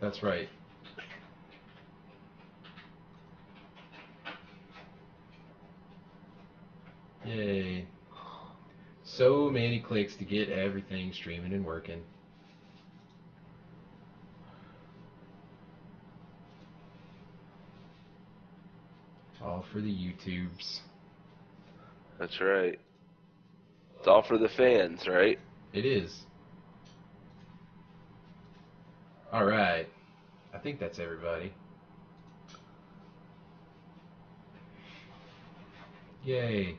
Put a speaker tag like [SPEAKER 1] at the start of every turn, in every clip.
[SPEAKER 1] That's right. Yay. So many clicks to get everything streaming and working. All for the YouTubes.
[SPEAKER 2] That's right. It's all for the fans, right?
[SPEAKER 1] It is. Alright. I think that's everybody. Yay.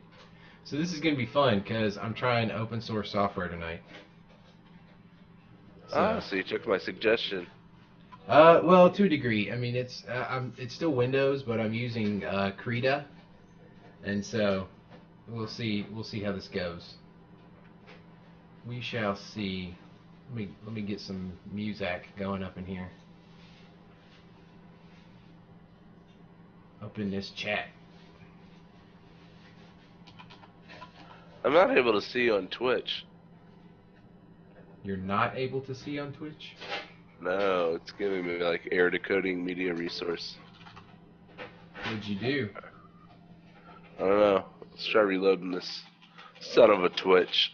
[SPEAKER 1] So this is going to be fun because I'm trying open source software tonight.
[SPEAKER 2] Ah,
[SPEAKER 1] So,
[SPEAKER 2] so you took my suggestion.
[SPEAKER 1] well, to a degree. I mean, it's still Windows, but I'm using Krita, and so we'll see how this goes. We shall see. Let me get some music going up in here. Up in this chat.
[SPEAKER 2] I'm not able to see you on Twitch.
[SPEAKER 1] You're not able to see on Twitch?
[SPEAKER 2] No, it's giving me like error decoding media resource.
[SPEAKER 1] What'd you do?
[SPEAKER 2] I don't know. Let's try reloading this son of a Twitch.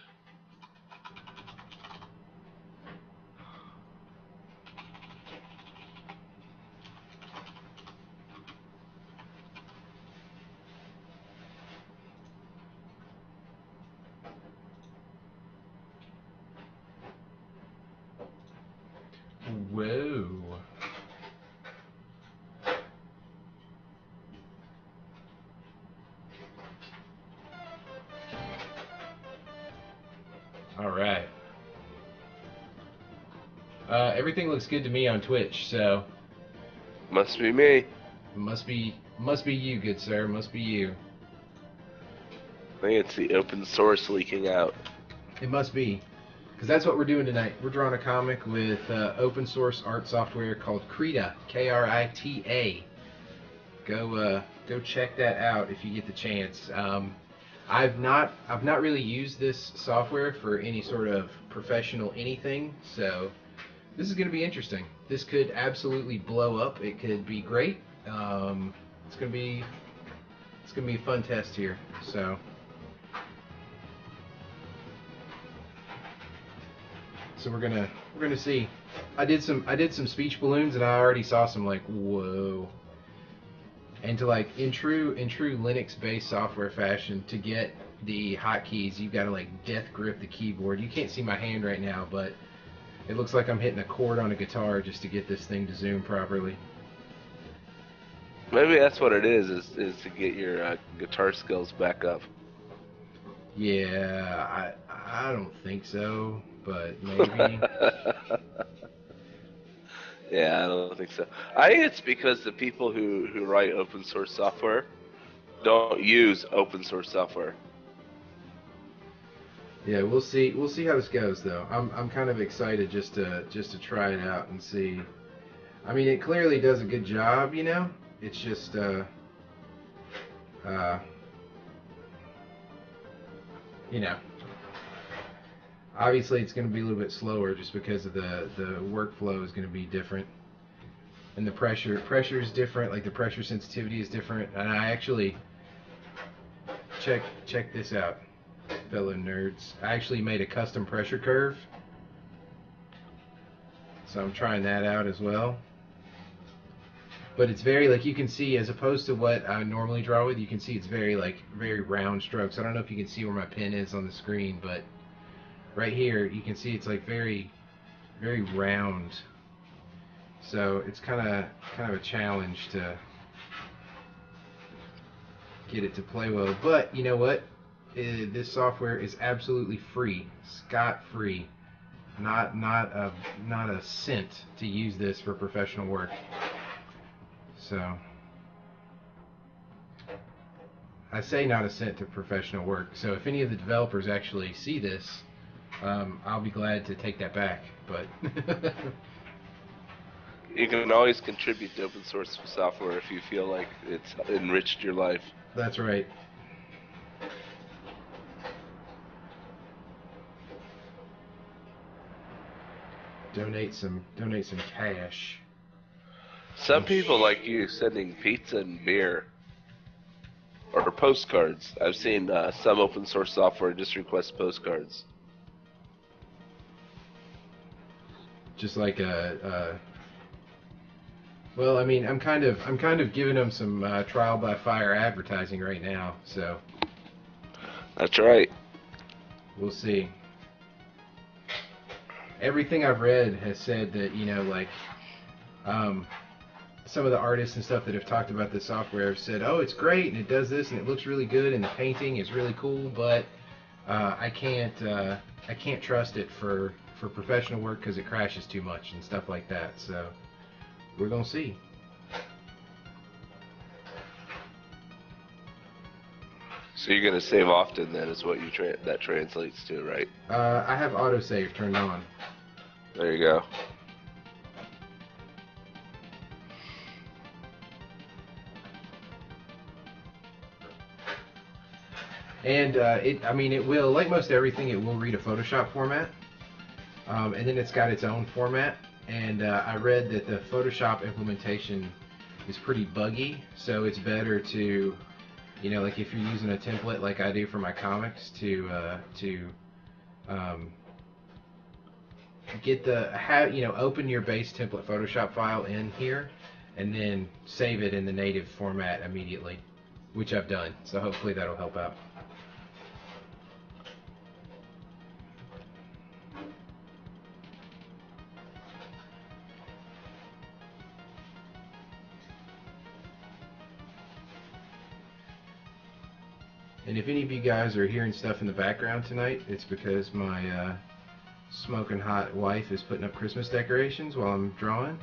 [SPEAKER 1] Whoa. All right. Everything looks good to me on Twitch, so
[SPEAKER 2] Must be me.
[SPEAKER 1] must be you, good sir. Must be you.
[SPEAKER 2] I think it's the open source leaking out.
[SPEAKER 1] It must be, because that's what we're doing tonight. We're drawing a comic with open source art software called Krita, Krita. Go check that out if you get the chance. I've not really used this software for any sort of professional anything, so this is going to be interesting. This could absolutely blow up. It could be great. It's gonna be a fun test here. So we're gonna see. I did some speech balloons and I already saw some like whoa. And to like in true Linux based software fashion, to get the hotkeys you've got to like death grip the keyboard. You can't see my hand right now, but it looks like I'm hitting a chord on a guitar just to get this thing to zoom properly.
[SPEAKER 2] Maybe that's what it is to get your guitar skills back up.
[SPEAKER 1] Yeah, I don't think so, but maybe.
[SPEAKER 2] Yeah, I don't think so. I think it's because the people who write open source software don't use open source software.
[SPEAKER 1] Yeah, we'll see how this goes though. I'm kind of excited just to try it out and see. I mean, it clearly does a good job, you know. It's just uh you know, obviously it's going to be a little bit slower just because of the workflow is going to be different, and the pressure is different. Like the pressure sensitivity is different. And I actually check this out, fellow nerds. I actually made a custom pressure curve, so I'm trying that out as well. But it's very, like, you can see, as opposed to what I normally draw with, you can see it's very round strokes. I don't know if you can see where my pen is on the screen, but right here you can see it's like very round. So it's kind of a challenge to get it to play well. But you know what? This software is absolutely free, scot free. Not a cent to use this for professional work. So I say not a cent to professional work. So if any of the developers actually see this, I'll be glad to take that back. But
[SPEAKER 2] You can always contribute to open source software if you feel like it's enriched your life.
[SPEAKER 1] that's right. Donate some cash.
[SPEAKER 2] Some people like you sending pizza and beer or postcards. I've seen some open source software just request postcards.
[SPEAKER 1] Just like well, I mean, I'm kind of giving them some trial by fire advertising right now, so
[SPEAKER 2] That's right.
[SPEAKER 1] we'll see. Everything I've read has said that, you know, like some of the artists and stuff that have talked about this software have said, oh, it's great and it does this and it looks really good and the painting is really cool, but I can't trust it for professional work because it crashes too much and stuff like that. So we're gonna see.
[SPEAKER 2] So you're gonna save often, then, is what that translates to, right?
[SPEAKER 1] I have autosave turned on.
[SPEAKER 2] There you go.
[SPEAKER 1] And I mean, it will, like most everything, it will read a Photoshop format, and then it's got its own format. And I read that the Photoshop implementation is pretty buggy, so it's better to, you know, like if you're using a template like I do for my comics, to get open your base template Photoshop file in here, and then save it in the native format immediately, which I've done. So hopefully that'll help out. And if any of you guys are hearing stuff in the background tonight, it's because my smoking hot wife is putting up Christmas decorations while I'm drawing.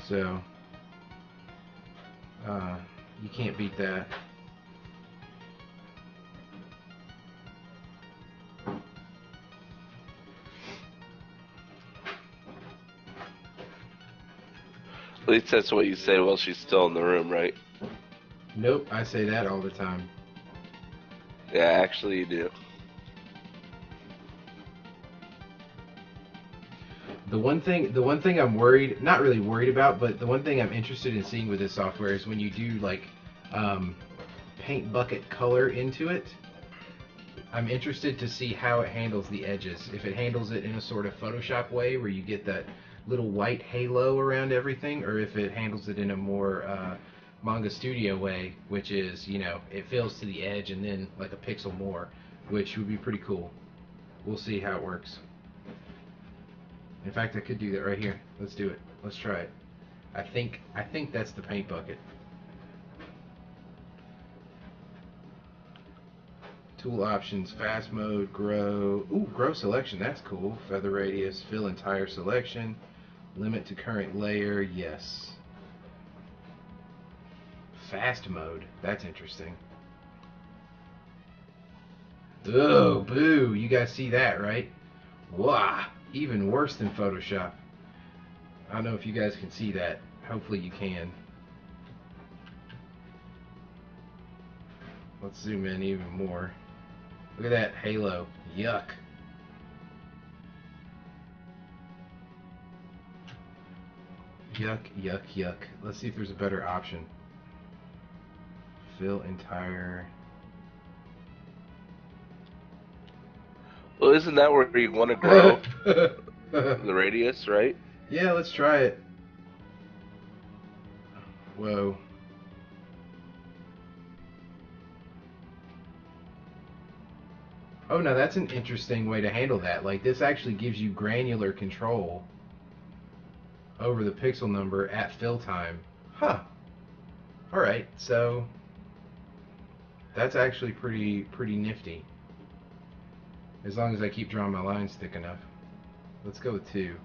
[SPEAKER 1] So you can't beat that.
[SPEAKER 2] At least that's what you say while she's still in the room, right?
[SPEAKER 1] Nope, I say that all the time.
[SPEAKER 2] Yeah, actually you do.
[SPEAKER 1] The one thing I'm not really worried about, but the one thing I'm interested in seeing with this software is when you do like paint bucket color into it. I'm interested to see how it handles the edges. If it handles it in a sort of Photoshop way where you get that little white halo around everything, or if it handles it in a more Manga Studio way, which is, you know, it fills to the edge and then like a pixel more, which would be pretty cool. We'll see how it works. In fact, I could do that right here. Let's do it. Let's try it. I think that's the paint bucket. Tool options, fast mode, grow. Ooh, grow selection, that's cool. Feather radius, fill entire selection. Limit to current layer, yes. Fast mode, that's interesting. Oh, boo, you guys see that, right? Wow, even worse than Photoshop. I don't know if you guys can see that. Hopefully you can. Let's zoom in even more. Look at that halo. Yuck. Yuck, yuck, yuck. Let's see if there's a better option. Fill entire...
[SPEAKER 2] Well, isn't that where you want to grow the radius, right?
[SPEAKER 1] Yeah, let's try it. Whoa. Oh, now that's an interesting way to handle that. Like, this actually gives you granular control over the pixel number at fill time. Huh. Alright, so that's actually pretty nifty. As long as I keep drawing my lines thick enough. Let's go with 2.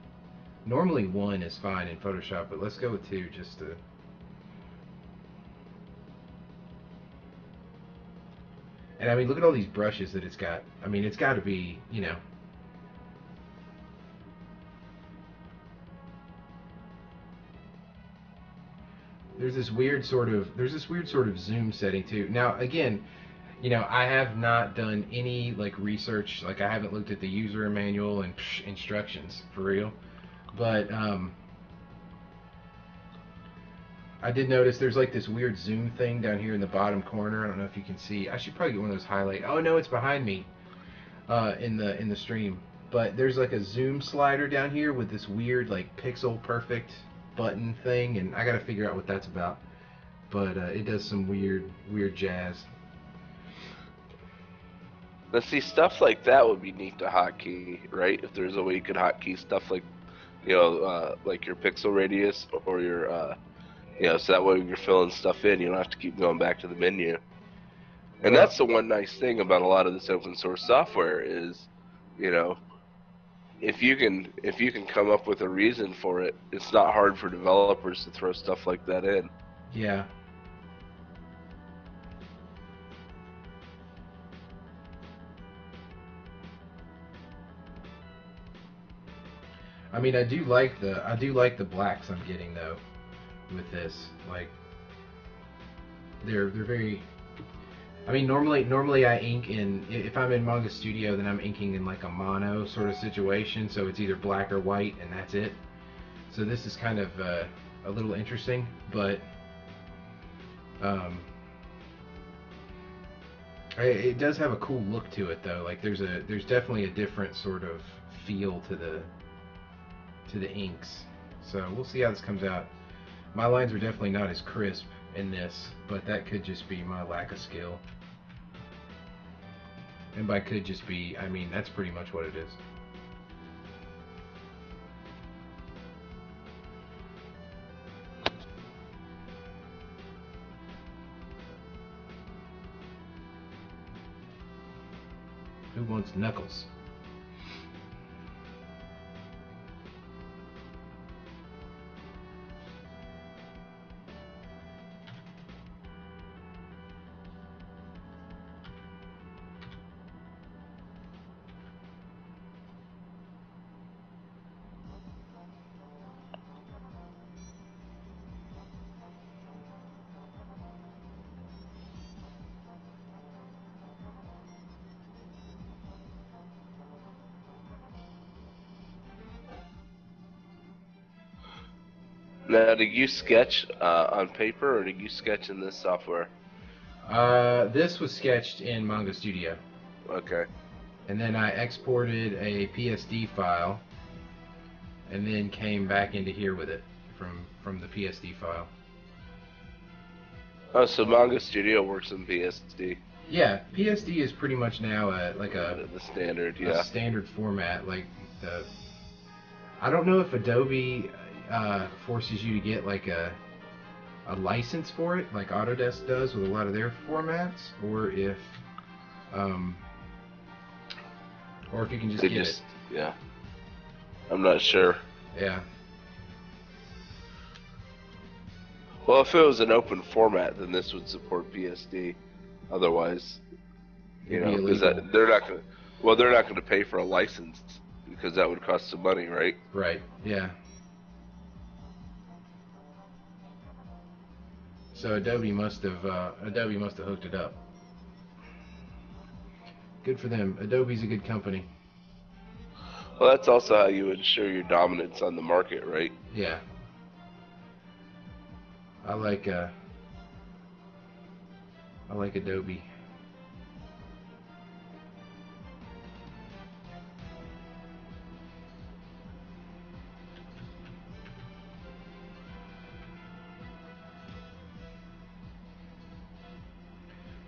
[SPEAKER 1] Normally 1 is fine in Photoshop, but let's go with 2 just to... And I mean, look at all these brushes that it's got. I mean, it's got to be, you know... There's this weird sort of zoom setting too. Now, again, you know, I have not done any like research, like I haven't looked at the user manual and instructions for real, but I did notice there's like this weird zoom thing down here in the bottom corner. I don't know if you can see. I should probably get one of those highlight. Oh no, it's behind me in the stream. But there's like a zoom slider down here with this weird like pixel perfect button thing, and I got to figure out what that's about. But it does some weird jazz.
[SPEAKER 2] Let's see, stuff like that would be neat to hotkey, right? If there's a way you could hotkey stuff like, like your pixel radius or your, so that way when you're filling stuff in, you don't have to keep going back to the menu. And
[SPEAKER 1] Well,
[SPEAKER 2] that's the one nice thing about a lot of this open source software is, you know, if you can come up with a reason for it, it's not hard for developers to throw stuff like that in.
[SPEAKER 1] yeah. I mean, I do like the blacks I'm getting though with this. Like they're very. I mean, normally I ink in, if I'm in Manga Studio, then I'm inking in like a mono sort of situation, so it's either black or white and that's it. So this is kind of a little interesting, but it does have a cool look to it though. Like there's definitely a different sort of feel to the inks. So we'll see how this comes out. My lines are definitely not as crisp in this, but that could just be my lack of skill. And by could just be, I mean, that's pretty much what it is. Who wants Knuckles?
[SPEAKER 2] Now, did you sketch on paper or did you sketch in this software?
[SPEAKER 1] This was sketched in Manga Studio.
[SPEAKER 2] Okay.
[SPEAKER 1] And then I exported a PSD file, and then came back into here with it from the PSD file.
[SPEAKER 2] Oh, so Manga Studio works in PSD.
[SPEAKER 1] Yeah, PSD is pretty much now
[SPEAKER 2] The standard,
[SPEAKER 1] a standard format. Like I don't know if Adobe forces you to get like a license for it, like Autodesk does with a lot of their formats, or if you can just get it.
[SPEAKER 2] Yeah. I'm not sure.
[SPEAKER 1] Yeah.
[SPEAKER 2] Well, if it was an open format, then this would support PSD. Otherwise, because they're not going to. Well, they're not going to pay for a license because that would cost some money, right?
[SPEAKER 1] Right. Yeah. So Adobe must have hooked it up. Good for them. Adobe's a good company.
[SPEAKER 2] Well, that's also how you ensure your dominance on the market, right?
[SPEAKER 1] Yeah. I like Adobe.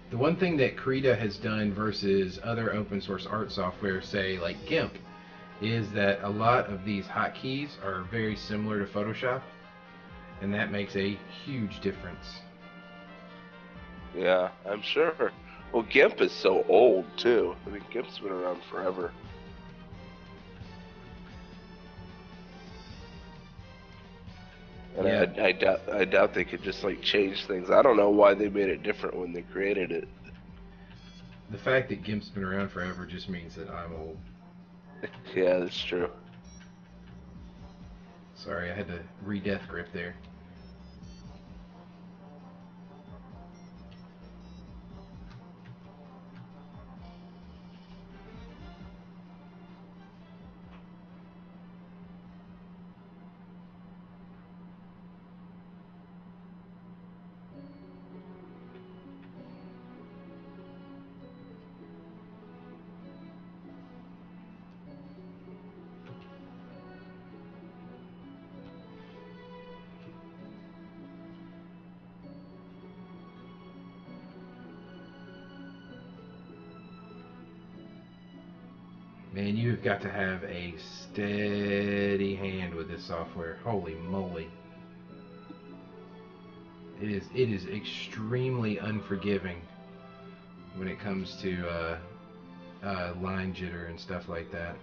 [SPEAKER 1] The one thing that Krita has done versus other open source art software, say like GIMP, is that a lot of these hotkeys are very similar to Photoshop, and that makes a huge difference.
[SPEAKER 2] Yeah, I'm sure. Well, GIMP is so old too. I mean, GIMP's been around forever. And
[SPEAKER 1] Yeah.
[SPEAKER 2] I doubt they could just like change things. I don't know why they made it different when they created it.
[SPEAKER 1] The fact that GIMP's been around forever just means that I'm old.
[SPEAKER 2] Yeah, that's true.
[SPEAKER 1] Sorry, I had to re-death grip there. Man, you've got to have a steady hand with this software. Holy moly. It is extremely unforgiving when it comes to line jitter and stuff like that.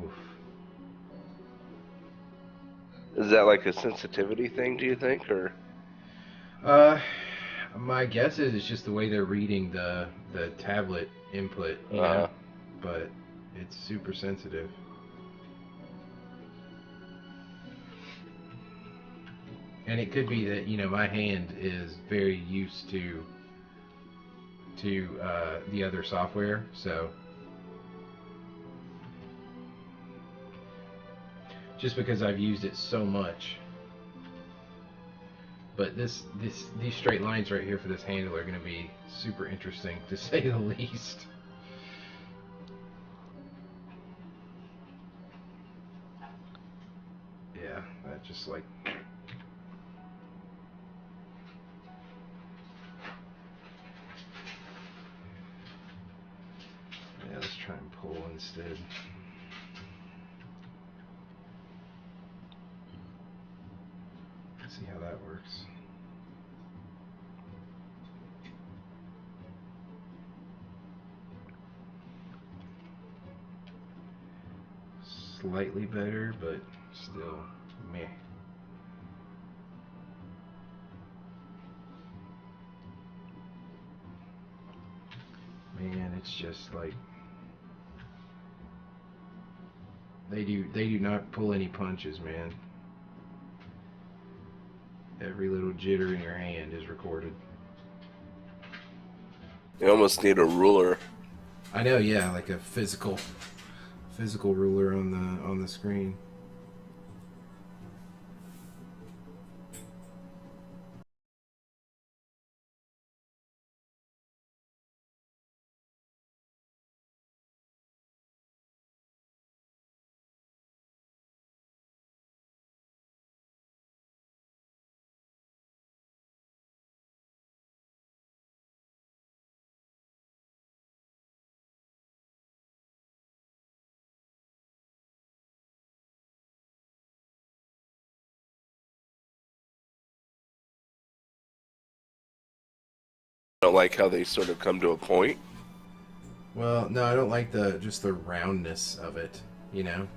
[SPEAKER 1] Oof.
[SPEAKER 2] Is that like a sensitivity thing, do you think, or?
[SPEAKER 1] Uh, my guess is it's just the way they're reading the tablet input, you know. But it's super sensitive. And it could be that, you know, my hand is very used to the other software, so just because I've used it so much. But these straight lines right here for this handle are going to be super interesting, to say the least. Yeah, that just like... Yeah, let's try and pull instead. Let's see how that works. Slightly better, but still meh. Man, it's just like they do not pull any punches, man. Every little jitter in your hand is recorded.
[SPEAKER 2] You almost need a ruler.
[SPEAKER 1] I know, yeah, like a physical ruler on the screen.
[SPEAKER 2] I don't like how they sort of come to a point.
[SPEAKER 1] Well, no, I don't like just the roundness of it, you know?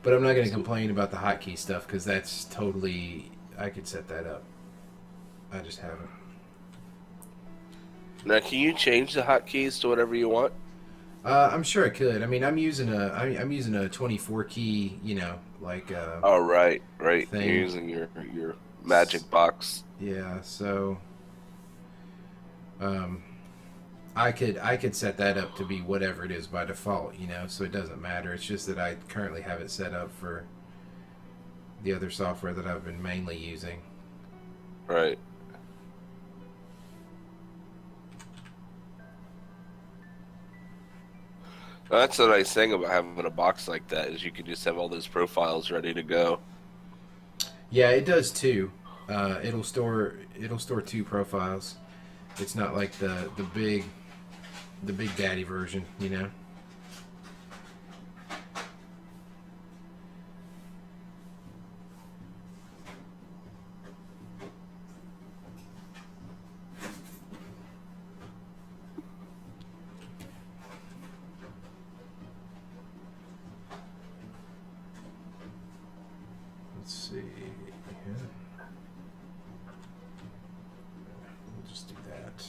[SPEAKER 1] But I'm not going to complain about the hotkey stuff because that's totally. I could set that up. I just haven't.
[SPEAKER 2] Now, can you change the hotkeys to whatever you want?
[SPEAKER 1] I'm sure I could. I mean, I'm using a 24 key, like
[SPEAKER 2] Oh, right.
[SPEAKER 1] thing.
[SPEAKER 2] You're using your magic box.
[SPEAKER 1] Yeah, so I could set that up to be whatever it is by default, so it doesn't matter. It's just that I currently have it set up for the other software that I've been mainly using.
[SPEAKER 2] Right. Well, that's the nice thing about having a box like that is you can just have all those profiles ready to go.
[SPEAKER 1] Yeah, it does too. It'll store 2 profiles. It's not like the big daddy version, Let's see. Yeah. We'll just do that.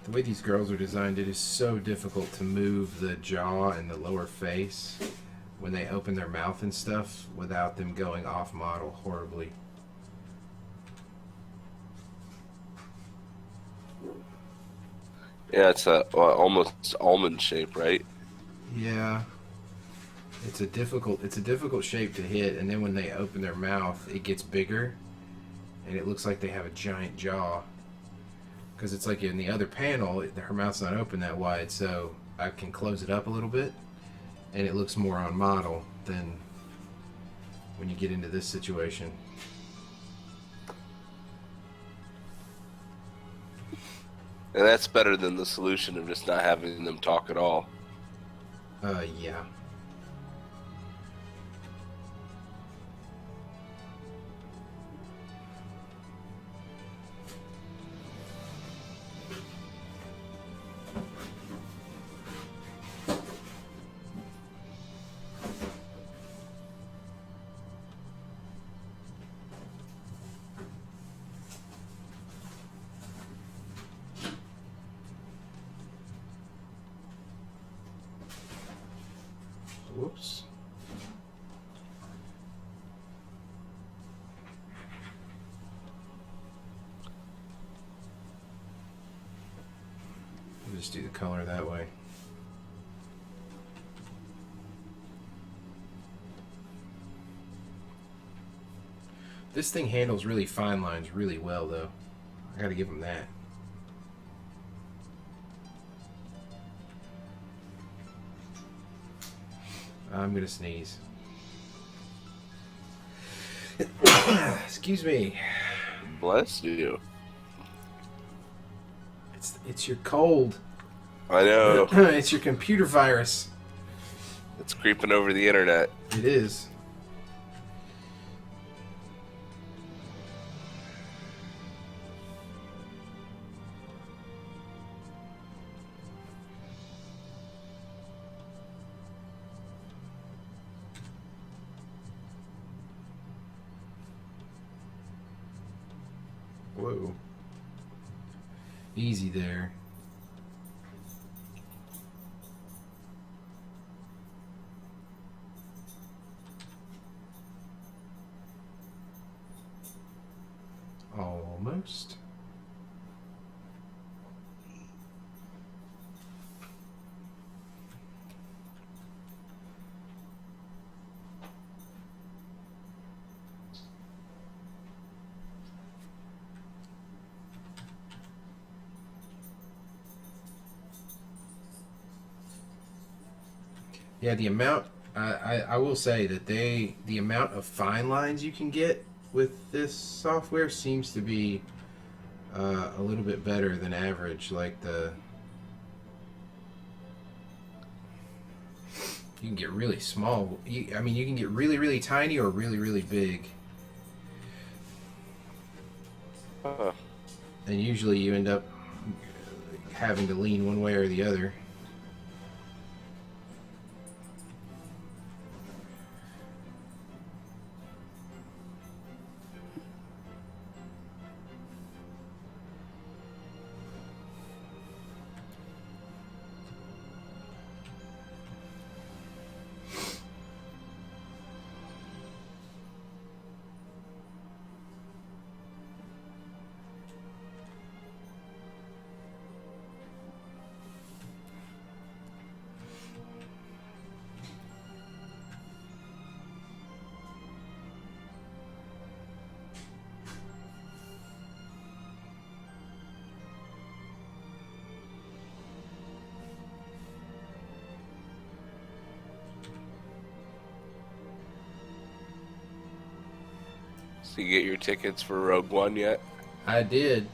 [SPEAKER 1] The way these girls are designed, it is so difficult to move the jaw and the lower face when they open their mouth and stuff without them going off model horribly.
[SPEAKER 2] Yeah, it's almost almond shape, right?
[SPEAKER 1] Yeah. It's a difficult shape to hit, and then when they open their mouth, it gets bigger, and it looks like they have a giant jaw. Because it's like in the other panel, her mouth's not open that wide, so I can close it up a little bit, and it looks more on model than when you get into this situation.
[SPEAKER 2] And that's better than the solution of just not having them talk at all.
[SPEAKER 1] Yeah. Whoops. We'll just do the color that way. This thing handles really fine lines really well, though. I gotta give them that. I'm gonna sneeze. Excuse me.
[SPEAKER 2] Bless you.
[SPEAKER 1] It's your cold.
[SPEAKER 2] I know.
[SPEAKER 1] It's your computer virus.
[SPEAKER 2] It's creeping over the internet.
[SPEAKER 1] It is. Whoa. Easy there. Almost. Yeah, the amount, I will say that the amount of fine lines you can get with this software seems to be a little bit better than average. Like you can get really small. I mean, you can get really, really tiny or really, really big. and usually you end up having to lean one way or the other.
[SPEAKER 2] So you get your tickets for Rogue One yet?
[SPEAKER 1] I did.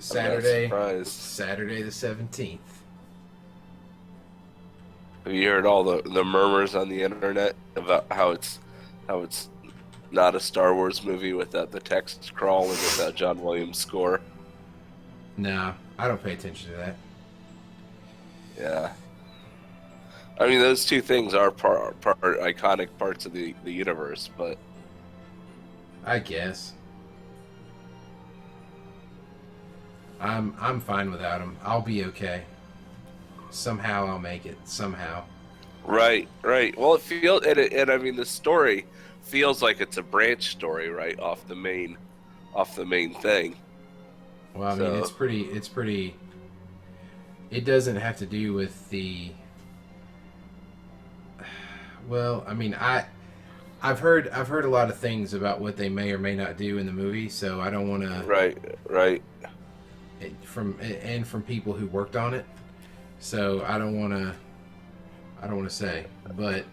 [SPEAKER 1] Saturday the 17th.
[SPEAKER 2] Have you heard all the murmurs on the internet about how it's not a Star Wars movie without the text crawl and without John Williams' score?
[SPEAKER 1] No, I don't pay attention to that.
[SPEAKER 2] Yeah. I mean, those two things are part iconic parts of the universe, but
[SPEAKER 1] I guess. I'm fine without them. I'll be okay. Somehow I'll make it. Somehow.
[SPEAKER 2] Right. Well, it feels and I mean the story feels like it's a branch story, right, off the main thing.
[SPEAKER 1] Well, I mean, it's pretty. It doesn't have to do with the. Well, I mean, I've heard a lot of things about what they may or may not do in the movie, so I don't want to.
[SPEAKER 2] Right.
[SPEAKER 1] From people who worked on it, so I don't want to say, but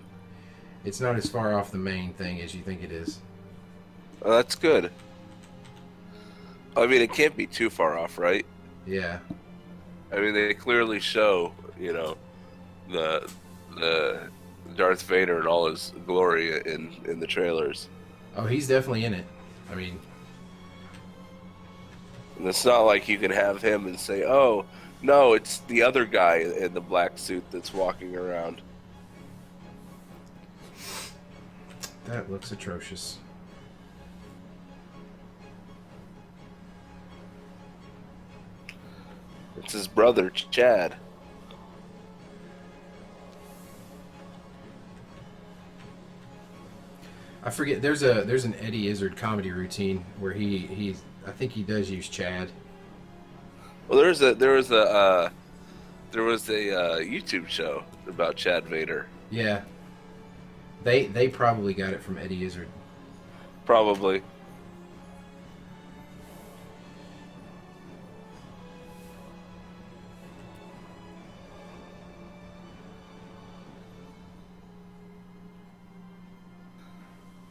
[SPEAKER 1] it's not as far off the main thing as you think it is.
[SPEAKER 2] Well, that's good. I mean, it can't be too far off, right?
[SPEAKER 1] Yeah.
[SPEAKER 2] I mean, they clearly show, the Darth Vader and all his glory in the trailers.
[SPEAKER 1] Oh, he's definitely in it. I mean,
[SPEAKER 2] and it's not like you can have him and say, "Oh, no, it's the other guy in the black suit that's walking around."
[SPEAKER 1] That looks atrocious.
[SPEAKER 2] It's his brother, Chad.
[SPEAKER 1] I forget. There's an Eddie Izzard comedy routine where I think he does use Chad.
[SPEAKER 2] Well, there was a YouTube show about Chad Vader.
[SPEAKER 1] Yeah. They probably got it from Eddie Izzard.
[SPEAKER 2] Probably.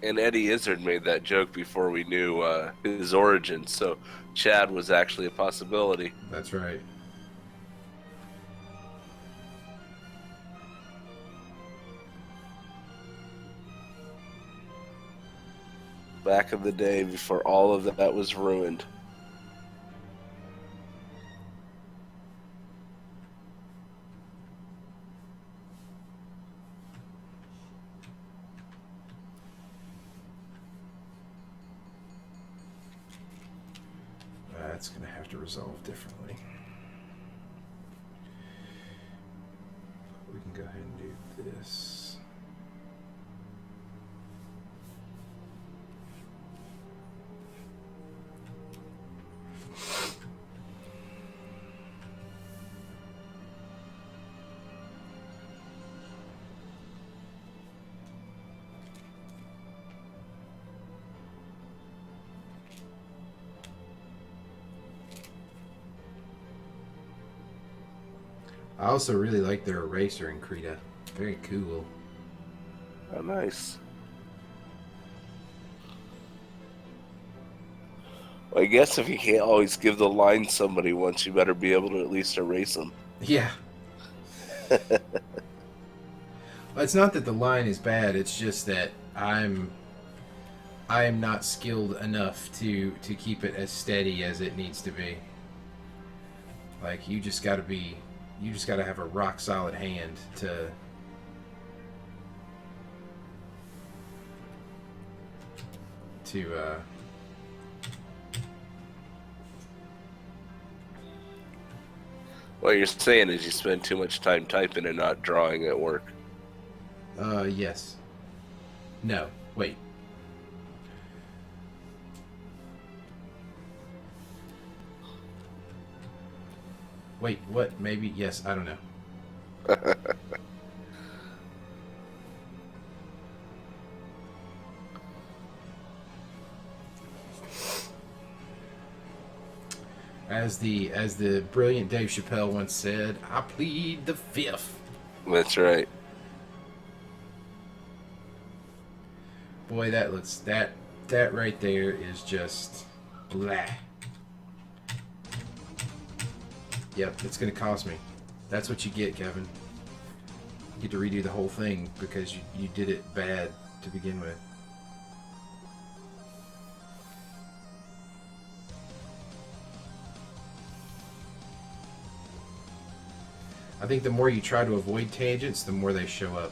[SPEAKER 2] And Eddie Izzard made that joke before we knew his origins, so Chad was actually a possibility.
[SPEAKER 1] That's right.
[SPEAKER 2] Back in the day before all of that was ruined.
[SPEAKER 1] That's going to have to resolve differently. We can go ahead and do this. I also really like their eraser in Krita. Very cool.
[SPEAKER 2] Oh, nice. Well, I guess if you can't always give the line somebody once, you better be able to at least erase them.
[SPEAKER 1] Yeah. Well, it's not that the line is bad. It's just that I am not skilled enough to keep it as steady as it needs to be. Like, you just gotta have a rock solid hand to
[SPEAKER 2] What you're saying is you spend too much time typing and not drawing at work.
[SPEAKER 1] Yes. No, wait. Wait, what? Maybe, yes, I don't know. As the brilliant Dave Chappelle once said, I plead the fifth.
[SPEAKER 2] That's right.
[SPEAKER 1] Boy, that right there is just blah. Yep, it's gonna cost me. That's what you get, Kevin. You get to redo the whole thing because you did it bad to begin with. I think the more you try to avoid tangents, the more they show up.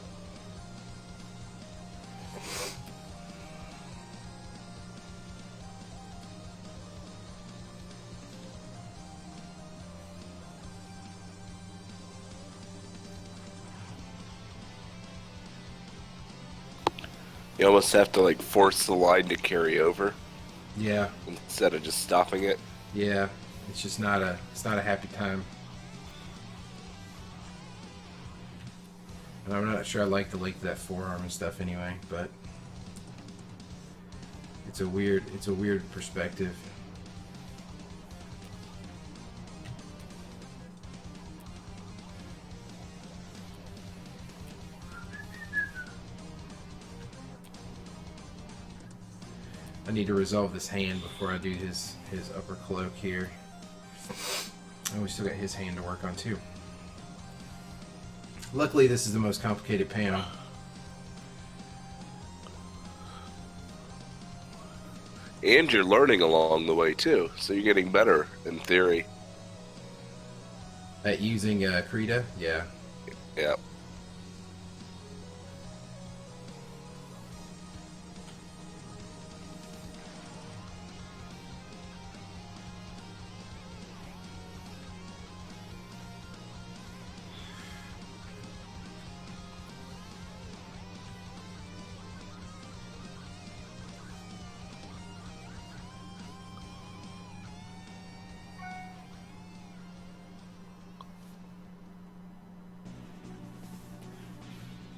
[SPEAKER 2] You almost have to like force the line to carry over.
[SPEAKER 1] Yeah.
[SPEAKER 2] Instead of just stopping it.
[SPEAKER 1] Yeah. It's just not a happy time. And I'm not sure I like the length of that forearm and stuff anyway, but it's a weird perspective. I need to resolve this hand before I do his upper cloak here. And we still got his hand to work on too. Luckily, this is the most complicated panel.
[SPEAKER 2] And you're learning along the way too, so you're getting better in theory.
[SPEAKER 1] At using Krita, yeah.
[SPEAKER 2] Yeah.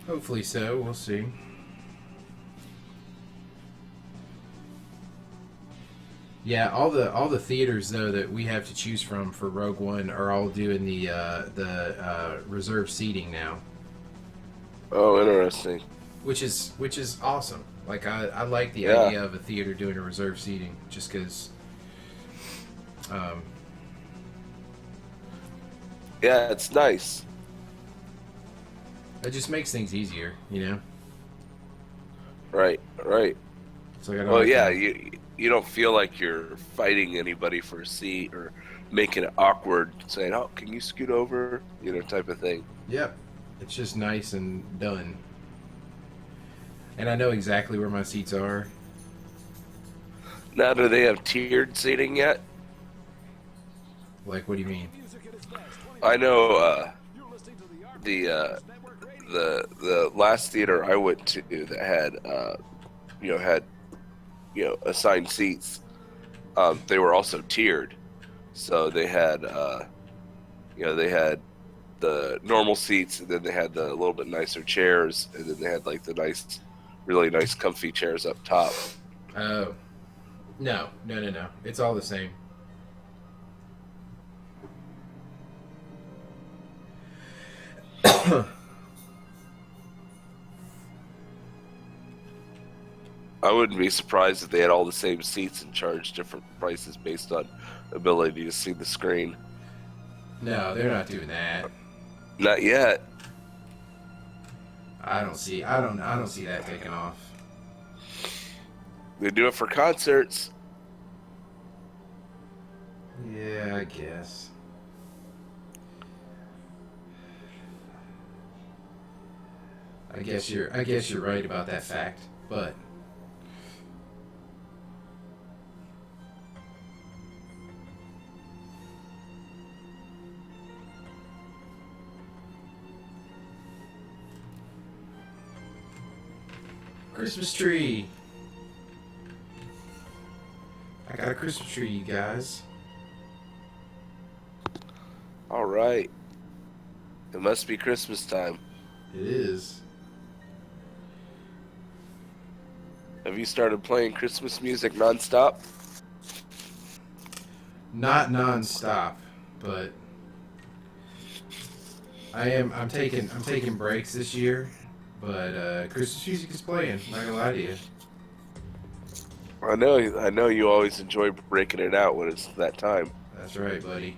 [SPEAKER 1] Hopefully so. We'll see. Yeah, all the theaters though that we have to choose from for Rogue One are all doing the reserve seating now.
[SPEAKER 2] Oh, interesting.
[SPEAKER 1] Which is awesome. Like I like the
[SPEAKER 2] Yeah.
[SPEAKER 1] idea of a theater doing a reserve seating just because.
[SPEAKER 2] Yeah, it's nice.
[SPEAKER 1] It just makes things easier, you know.
[SPEAKER 2] Right, right.
[SPEAKER 1] So I don't
[SPEAKER 2] Well,
[SPEAKER 1] have
[SPEAKER 2] yeah,
[SPEAKER 1] to-
[SPEAKER 2] you don't feel like you're fighting anybody for a seat or making it awkward, saying, "Oh, can you scoot over?" You know, type of thing.
[SPEAKER 1] Yep. It's just nice and done. And I know exactly where my seats are.
[SPEAKER 2] Now, do they have tiered seating yet?
[SPEAKER 1] Like, what do you mean?
[SPEAKER 2] I know the last theater I went to that had assigned seats. They were also tiered, so they had they had the normal seats, and then they had the little bit nicer chairs, and then they had like the really nice comfy chairs up top.
[SPEAKER 1] Oh. No. It's all the same.
[SPEAKER 2] I wouldn't be surprised if they had all the same seats and charged different prices based on ability to see the screen.
[SPEAKER 1] No, they're not doing that.
[SPEAKER 2] Not yet.
[SPEAKER 1] I don't see that taking off.
[SPEAKER 2] They do it for concerts.
[SPEAKER 1] Yeah, I guess. I guess you're right about that fact, but Christmas tree. I got a Christmas tree, you guys.
[SPEAKER 2] All right. It must be Christmas time.
[SPEAKER 1] It is.
[SPEAKER 2] Have you started playing Christmas music nonstop?
[SPEAKER 1] Not non-stop, but I'm taking breaks this year, but Christmas music is playing. Not gonna lie to you.
[SPEAKER 2] I know you always enjoy breaking it out when it's that time.
[SPEAKER 1] That's right, buddy.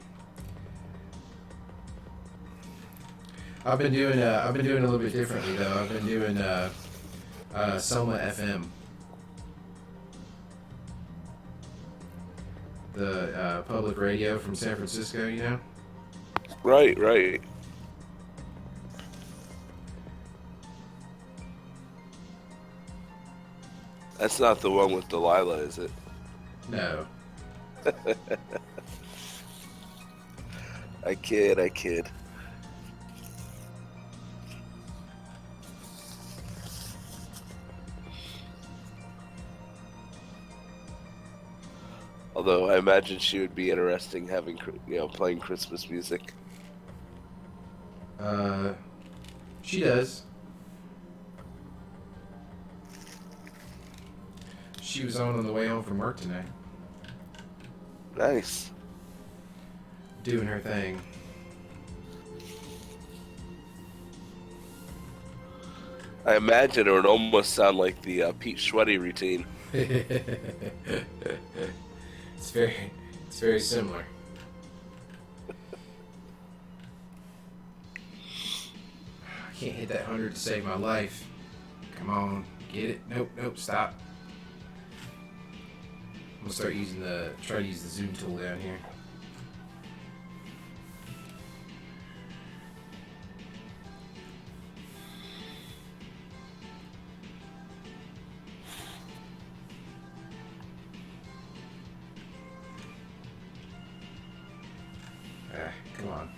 [SPEAKER 1] I've been doing a little bit differently though. I've been doing Soma FM, the public radio from San Francisco. You know.
[SPEAKER 2] Right, right. That's not the one with Delilah, is it?
[SPEAKER 1] No.
[SPEAKER 2] I kid. Although I imagine she would be interesting having, playing Christmas music.
[SPEAKER 1] She does. She was on the way home from work tonight,
[SPEAKER 2] Nice.
[SPEAKER 1] doing her thing.
[SPEAKER 2] I imagine it would almost sound like the Pete Schwetty routine.
[SPEAKER 1] It's very similar. I can't hit that 100 to save my life. Come on, get it? Nope, stop. I'm gonna try to use the zoom tool down here. Come on.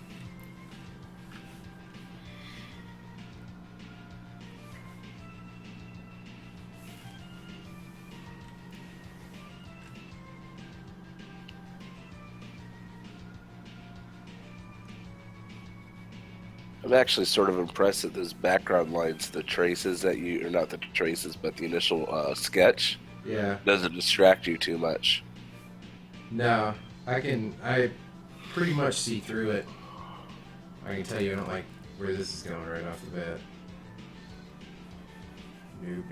[SPEAKER 2] I'm actually sort of impressed at those background lines, the traces that or not the traces, but the initial sketch.
[SPEAKER 1] Yeah.
[SPEAKER 2] Doesn't distract you too much.
[SPEAKER 1] No, I pretty much see through it. I can tell you I don't like where this is going right off the bat. Nope.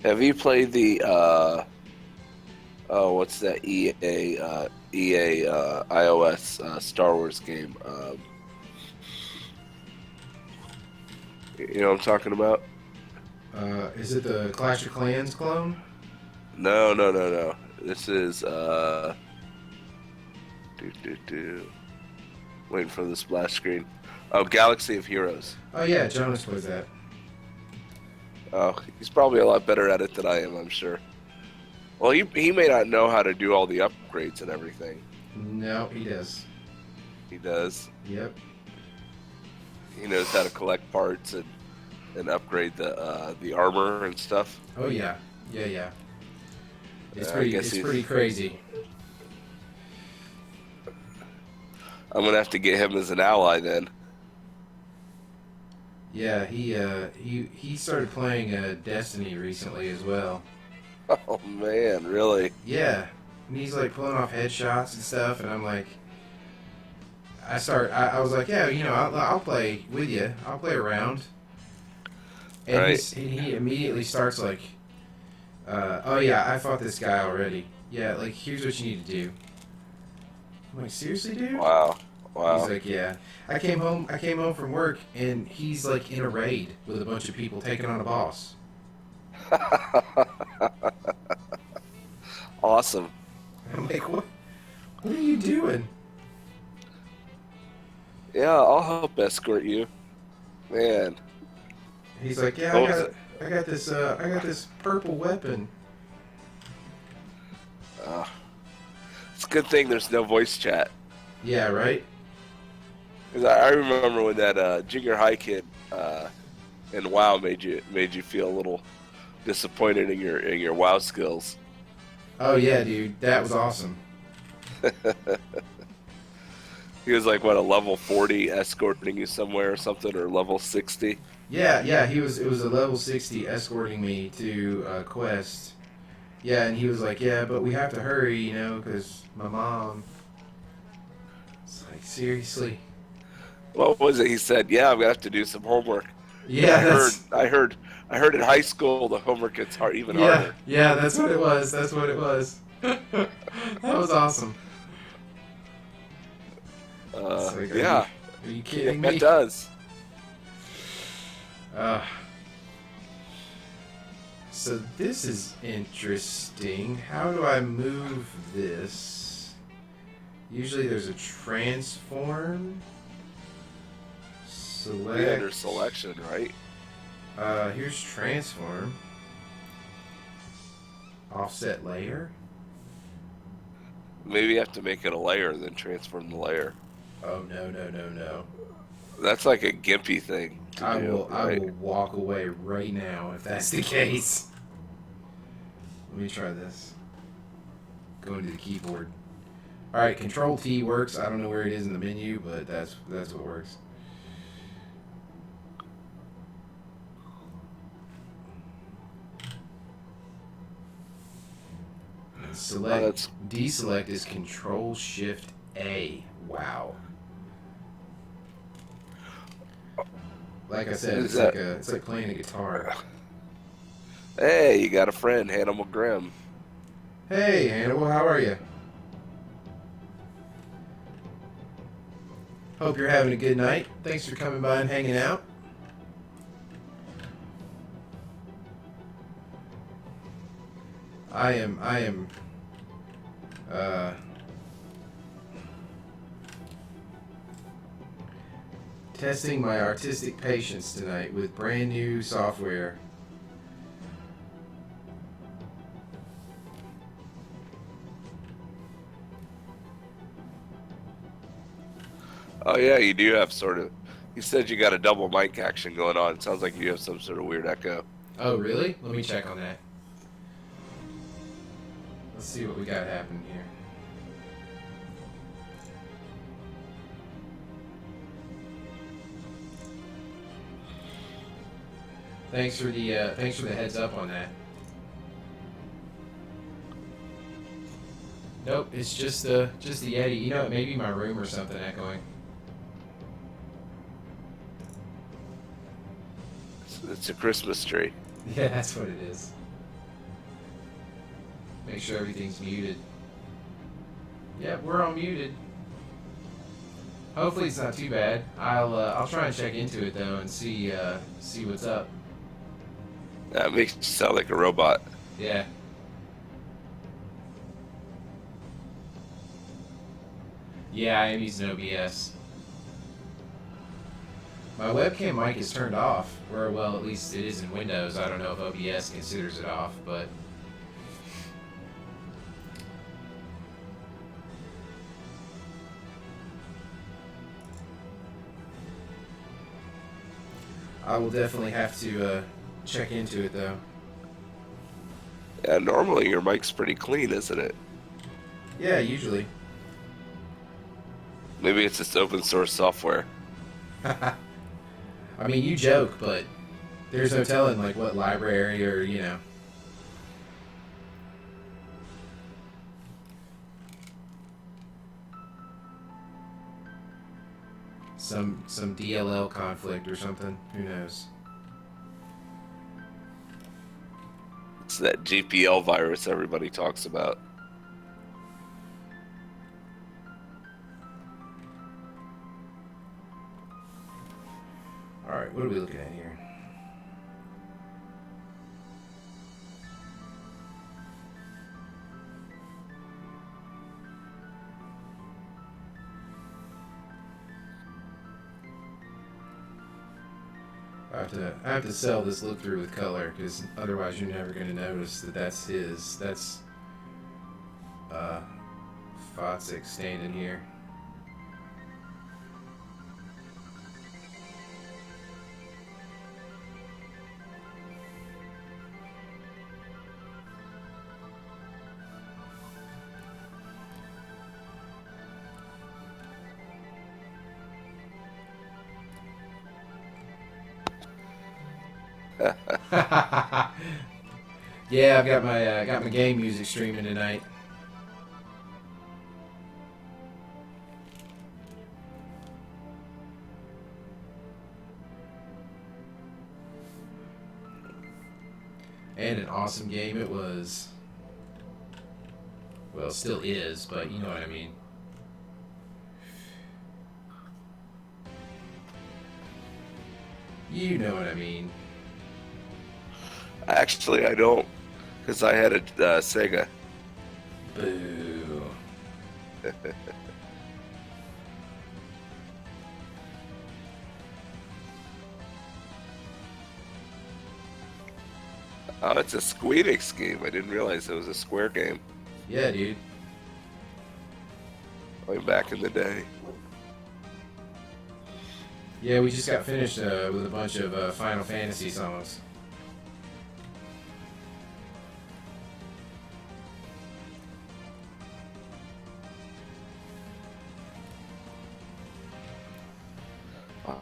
[SPEAKER 2] Have you played the what's that EA iOS Star Wars game? You know what I'm talking about?
[SPEAKER 1] Is it the Clash of Clans clone?
[SPEAKER 2] No. This is waiting for the splash screen. Oh, Galaxy of Heroes.
[SPEAKER 1] Oh yeah, Jonas plays that.
[SPEAKER 2] Oh, he's probably a lot better at it than I am, I'm sure. Well, he may not know how to do all the upgrades and everything.
[SPEAKER 1] No, he does.
[SPEAKER 2] He does.
[SPEAKER 1] Yep.
[SPEAKER 2] He knows how to collect parts and upgrade the armor and stuff.
[SPEAKER 1] Oh yeah. It's pretty crazy.
[SPEAKER 2] I'm gonna have to get him as an ally then.
[SPEAKER 1] Yeah, he started playing Destiny recently as well.
[SPEAKER 2] Oh man, really?
[SPEAKER 1] Yeah, and he's like pulling off headshots and stuff, and I'm like, I was like, yeah, I'll play with you. I'll play around. And
[SPEAKER 2] right.
[SPEAKER 1] he immediately starts like, oh yeah, I fought this guy already. Yeah, like here's what you need to do. I'm like, seriously, dude?
[SPEAKER 2] Wow.
[SPEAKER 1] He's like, yeah. I came home from work, and he's like in a raid with a bunch of people taking on a boss.
[SPEAKER 2] Awesome.
[SPEAKER 1] I'm like, what? What are you doing?
[SPEAKER 2] Yeah, I'll help escort you. Man.
[SPEAKER 1] He's like, yeah, I got this purple weapon.
[SPEAKER 2] It's a good thing there's no voice chat.
[SPEAKER 1] Yeah, right?
[SPEAKER 2] Because I remember when that junior high kid in WoW made you feel a little disappointed in your WoW skills.
[SPEAKER 1] Oh yeah, dude, that was awesome.
[SPEAKER 2] He was like, what, a level 40 escorting you somewhere or something, or level 60?
[SPEAKER 1] Yeah, it was a level 60 escorting me to a quest. Yeah, and he was like, yeah, but we have to hurry, you know, because my mom. It's like, seriously?
[SPEAKER 2] What was it? He said, yeah, I'm going to have to do some homework.
[SPEAKER 1] Yeah,
[SPEAKER 2] I heard in high school the homework gets even harder.
[SPEAKER 1] Yeah, that's what it was. That was awesome. Like,
[SPEAKER 2] yeah.
[SPEAKER 1] Are you kidding me?
[SPEAKER 2] It does.
[SPEAKER 1] So this is interesting. How do I move this? Usually there's a transform. Select.
[SPEAKER 2] Under selection, right?
[SPEAKER 1] Here's transform. Offset layer.
[SPEAKER 2] Maybe you have to make it a layer, then transform the layer.
[SPEAKER 1] Oh no.
[SPEAKER 2] That's like a gimpy thing.
[SPEAKER 1] I will walk away right now if that's the case. Let me try this. Go into the keyboard. Alright, Control T works. I don't know where it is in the menu, but that's what works. And select, deselect is Control Shift A. Wow. Like I said, it's like playing a guitar.
[SPEAKER 2] Hey, you got a friend, Hannibal Grimm.
[SPEAKER 1] Hey, Hannibal, how are you? Hope you're having a good night. Thanks for coming by and hanging out. I am testing my artistic patience tonight with brand new software.
[SPEAKER 2] Oh yeah, you do have sort of. You said you got a double mic action going on. It sounds like you have some sort of weird echo.
[SPEAKER 1] Oh really? Let me check on that. Let's see what we got happening here. Thanks for the heads up on that. Nope, it's just the Yeti. You know, it may be my room or something echoing.
[SPEAKER 2] It's a Christmas tree.
[SPEAKER 1] Yeah, that's what it is. Make sure everything's muted. Yep, we're all muted. Hopefully it's not too bad. I'll try and check into it though and see what's up.
[SPEAKER 2] That makes you sound like a robot.
[SPEAKER 1] Yeah. Yeah, I am using OBS. My webcam mic is turned off, or well, at least it is in Windows. I don't know if OBS considers it off, but I will definitely have to check into it though.
[SPEAKER 2] Yeah, normally your mic's pretty clean, isn't it?
[SPEAKER 1] Yeah, usually.
[SPEAKER 2] Maybe it's just open source software.
[SPEAKER 1] I mean, you joke, but there's no telling like what library or, you know. Some DLL conflict or something. Who knows?
[SPEAKER 2] It's that GPL virus everybody talks about.
[SPEAKER 1] right, what are we looking at here? I have to sell this look through with color, because otherwise you're never going to notice that that's his. That's Fotzik standing here. Yeah, I've got my game music streaming tonight. And an awesome game it was. Well, it still is, but you know what I mean. You know what I mean.
[SPEAKER 2] Actually, I don't, because I had a Sega.
[SPEAKER 1] Boo.
[SPEAKER 2] Oh, it's a Squeenix game. I didn't realize it was a Square game.
[SPEAKER 1] Yeah, dude.
[SPEAKER 2] Way back in the day.
[SPEAKER 1] Yeah, we just got finished with a bunch of Final Fantasy songs.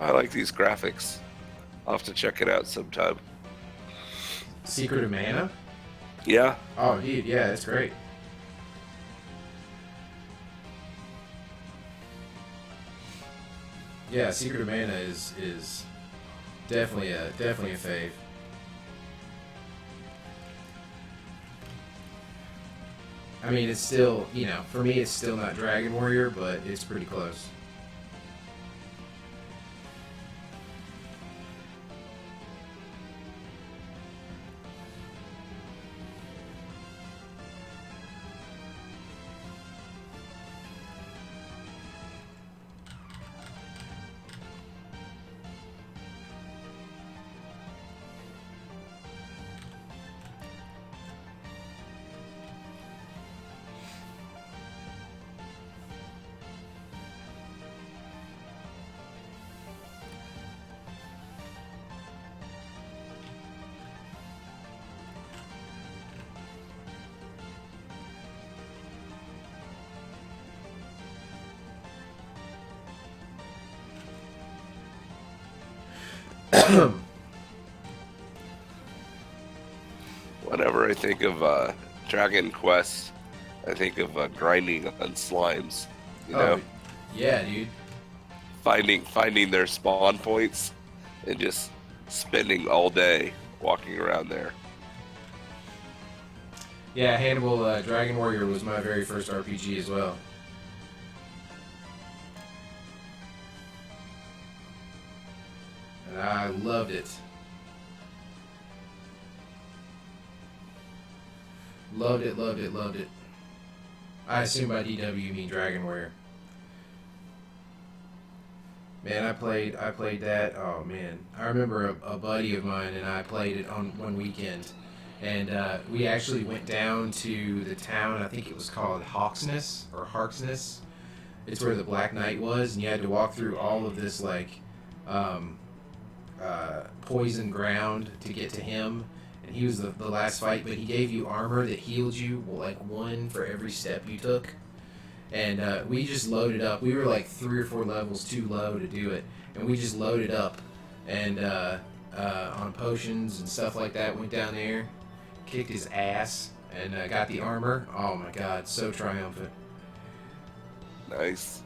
[SPEAKER 2] I like these graphics. I'll have to check it out sometime.
[SPEAKER 1] Secret of Mana?
[SPEAKER 2] Yeah.
[SPEAKER 1] Oh, dude, yeah, that's great. Yeah, Secret of Mana is definitely a fave. I mean, it's still, you know, for me it's still not Dragon Warrior, but it's pretty close.
[SPEAKER 2] Whenever I think of Dragon Quest, I think of grinding on slimes. You know,
[SPEAKER 1] yeah, dude.
[SPEAKER 2] Finding their spawn points and just spending all day walking around there.
[SPEAKER 1] Yeah, Hannibal Dragon Warrior was my very first RPG as well. And I loved it. Loved it, loved it, loved it. I assume by DW you mean Dragon Warrior. Man, I played that. Oh man, I remember a buddy of mine and I played it on one weekend, and we actually went down to the town. I think it was called Hawksness or Harksness. It's where the Black Knight was, and you had to walk through all of this like poison ground to get to him. And he was the last fight, but he gave you armor that healed you like one for every step you took. And we just loaded up. We were like 3 or 4 levels too low to do it, and we just loaded up and on potions and stuff like that. Went down there, kicked his ass, and got the armor. Oh my god, so triumphant.
[SPEAKER 2] Nice.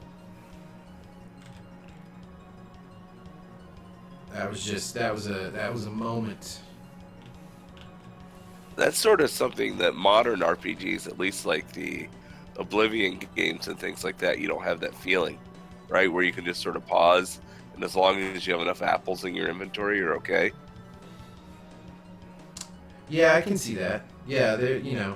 [SPEAKER 1] That was a moment.
[SPEAKER 2] That's sort of something that modern RPGs, at least like the Oblivion games and things like that, you don't have that feeling, right? Where you can just sort of pause and as long as you have enough apples in your inventory, you're okay.
[SPEAKER 1] Yeah, I can see that. Yeah, there,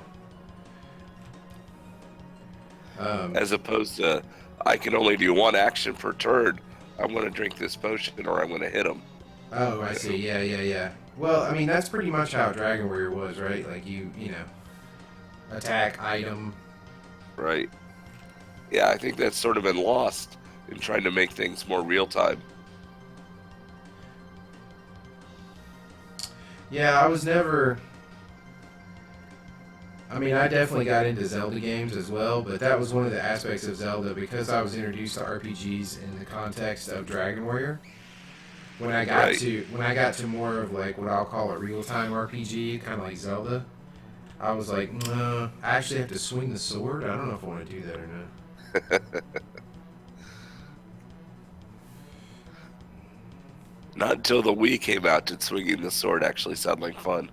[SPEAKER 2] As opposed to, I can only do one action per turn. I'm going to drink this potion or I'm going to hit him.
[SPEAKER 1] Oh, I see. Yeah. Well, I mean, that's pretty much how Dragon Warrior was, right? Like, you know, attack, item.
[SPEAKER 2] Right. Yeah, I think that's sort of been lost in trying to make things more real time.
[SPEAKER 1] Yeah, I was never... I mean, I definitely got into Zelda games as well, but that was one of the aspects of Zelda because I was introduced to RPGs in the context of Dragon Warrior. When I got to more of like what I'll call a real-time RPG, kind of like Zelda, I was like, I actually have to swing the sword? I don't know if I want to do that or not.
[SPEAKER 2] Not until the Wii came out did swinging the sword actually sound like fun.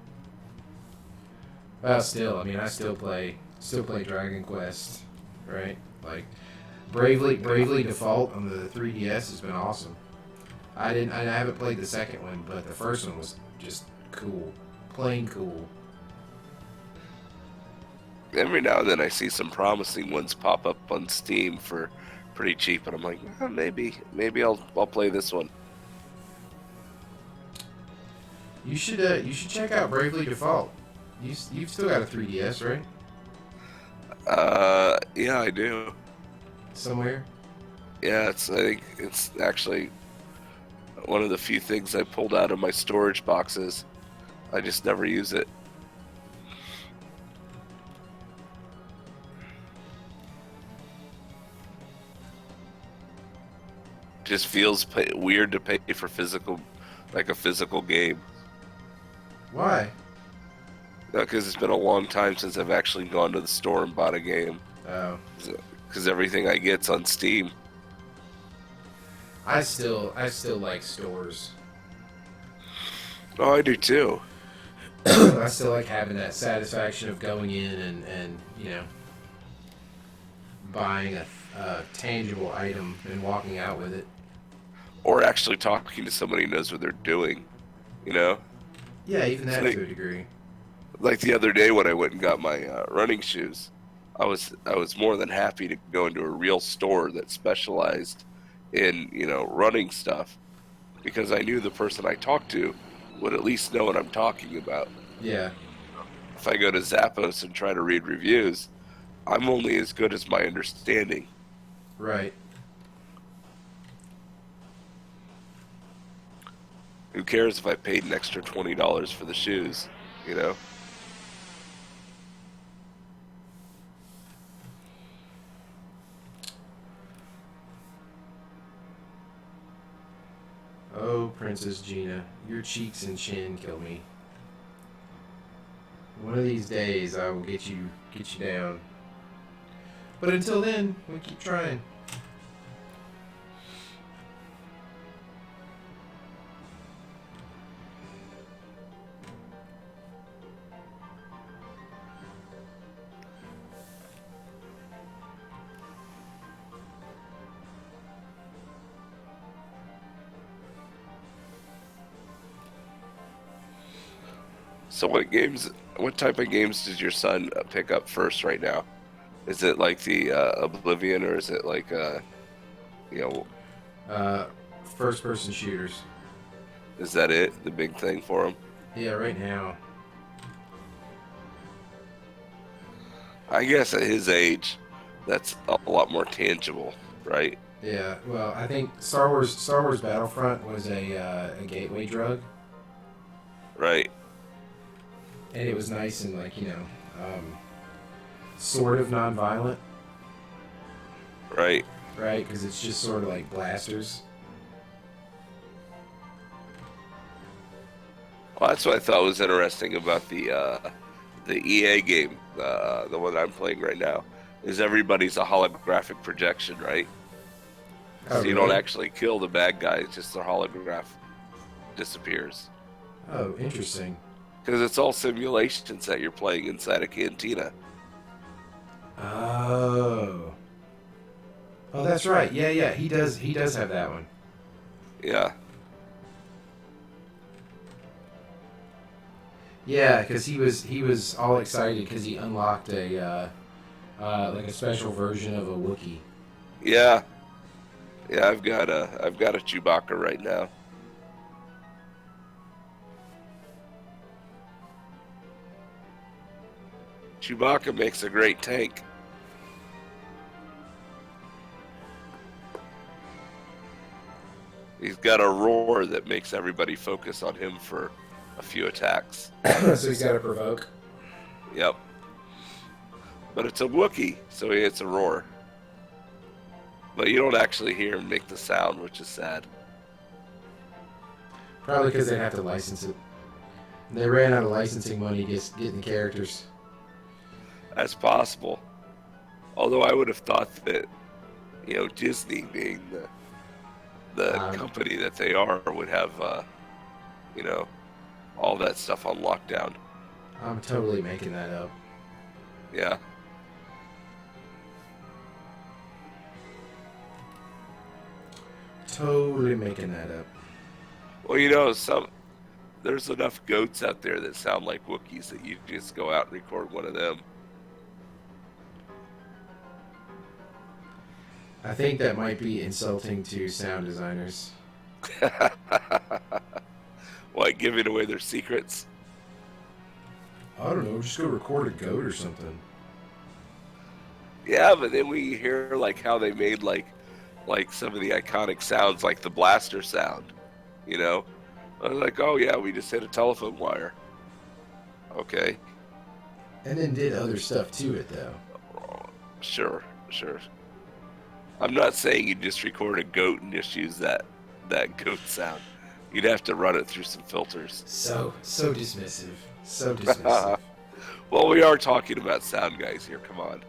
[SPEAKER 1] Well, still, I mean, I still play Dragon Quest, right? Like, Bravely Default on the 3DS has been awesome. I haven't played the second one, but the first one was just cool, plain cool.
[SPEAKER 2] Every now and then I see some promising ones pop up on Steam for pretty cheap, and I'm like, maybe I'll play this one.
[SPEAKER 1] You should check out Bravely Default. You've still got a 3DS, right?
[SPEAKER 2] Yeah, I do.
[SPEAKER 1] Somewhere?
[SPEAKER 2] Yeah, I think it's actually one of the few things I pulled out of my storage boxes. I just never use it. Just feels weird to pay for a physical game.
[SPEAKER 1] Why?
[SPEAKER 2] Because it's been a long time since I've actually gone to the store and bought a game.
[SPEAKER 1] Oh.
[SPEAKER 2] Because everything I get's on Steam.
[SPEAKER 1] I still like stores.
[SPEAKER 2] Oh, I do too.
[SPEAKER 1] I still like having that satisfaction of going in and buying a tangible item and walking out with it.
[SPEAKER 2] Or actually talking to somebody who knows what they're doing,
[SPEAKER 1] Yeah, even that to a degree.
[SPEAKER 2] Like the other day when I went and got my running shoes, I was more than happy to go into a real store that specialized in running stuff, because I knew the person I talked to would at least know what I'm talking about.
[SPEAKER 1] Yeah.
[SPEAKER 2] If I go to Zappos and try to read reviews, I'm only as good as my understanding.
[SPEAKER 1] Right.
[SPEAKER 2] Who cares if I paid an extra $20 for the shoes,
[SPEAKER 1] Oh, Princess Gina, your cheeks and chin kill me. One of these days, I will get you down. But until then, we'll keep trying.
[SPEAKER 2] So what type of games does your son pick up first right now? Is it like the Oblivion, or is it like
[SPEAKER 1] First-person shooters.
[SPEAKER 2] Is that it? The big thing for him?
[SPEAKER 1] Yeah, right now.
[SPEAKER 2] I guess at his age, that's a lot more tangible, right?
[SPEAKER 1] Yeah. Well, I think Star Wars Battlefront was a gateway drug.
[SPEAKER 2] Right.
[SPEAKER 1] And it was nice and sort of non-violent.
[SPEAKER 2] Right.
[SPEAKER 1] Right, because it's just sort of like blasters.
[SPEAKER 2] Well, that's what I thought was interesting about the EA game, the one I'm playing right now, is everybody's a holographic projection, right?
[SPEAKER 1] Oh,
[SPEAKER 2] so you don't actually kill the bad guy; it's just the holograph disappears.
[SPEAKER 1] Oh, interesting.
[SPEAKER 2] Because it's all simulations that you're playing inside a cantina.
[SPEAKER 1] Oh. Oh, that's right. Yeah. He does have that one.
[SPEAKER 2] Yeah.
[SPEAKER 1] Yeah, because he was all excited because he unlocked a like a special version of a Wookiee.
[SPEAKER 2] Yeah. Yeah, I've got a Chewbacca right now. Chewbacca makes a great tank. He's got a roar that makes everybody focus on him for a few attacks.
[SPEAKER 1] So he's got to provoke.
[SPEAKER 2] Yep. But it's a Wookiee, so he hits a roar. But you don't actually hear him make the sound, which is sad.
[SPEAKER 1] Probably because they have to license it. They ran out of licensing money getting characters.
[SPEAKER 2] That's possible. Although I would have thought that, Disney being the company that they are would have, all that stuff on lockdown.
[SPEAKER 1] I'm totally making that up.
[SPEAKER 2] Yeah.
[SPEAKER 1] Totally making that up.
[SPEAKER 2] Well, there's enough goats out there that sound like Wookiees that you just go out and record one of them.
[SPEAKER 1] I think that might be insulting to sound designers.
[SPEAKER 2] Like giving away their secrets?
[SPEAKER 1] I don't know, just go record a goat or something.
[SPEAKER 2] Yeah, but then we hear like how they made like some of the iconic sounds, like the blaster sound. I was like, oh yeah, we just hit a telephone wire. Okay.
[SPEAKER 1] And then did other stuff to it though.
[SPEAKER 2] Sure. I'm not saying you just record a goat and just use that goat sound. You'd have to run it through some filters.
[SPEAKER 1] So dismissive. So dismissive.
[SPEAKER 2] Well, we are talking about sound guys here. Come on.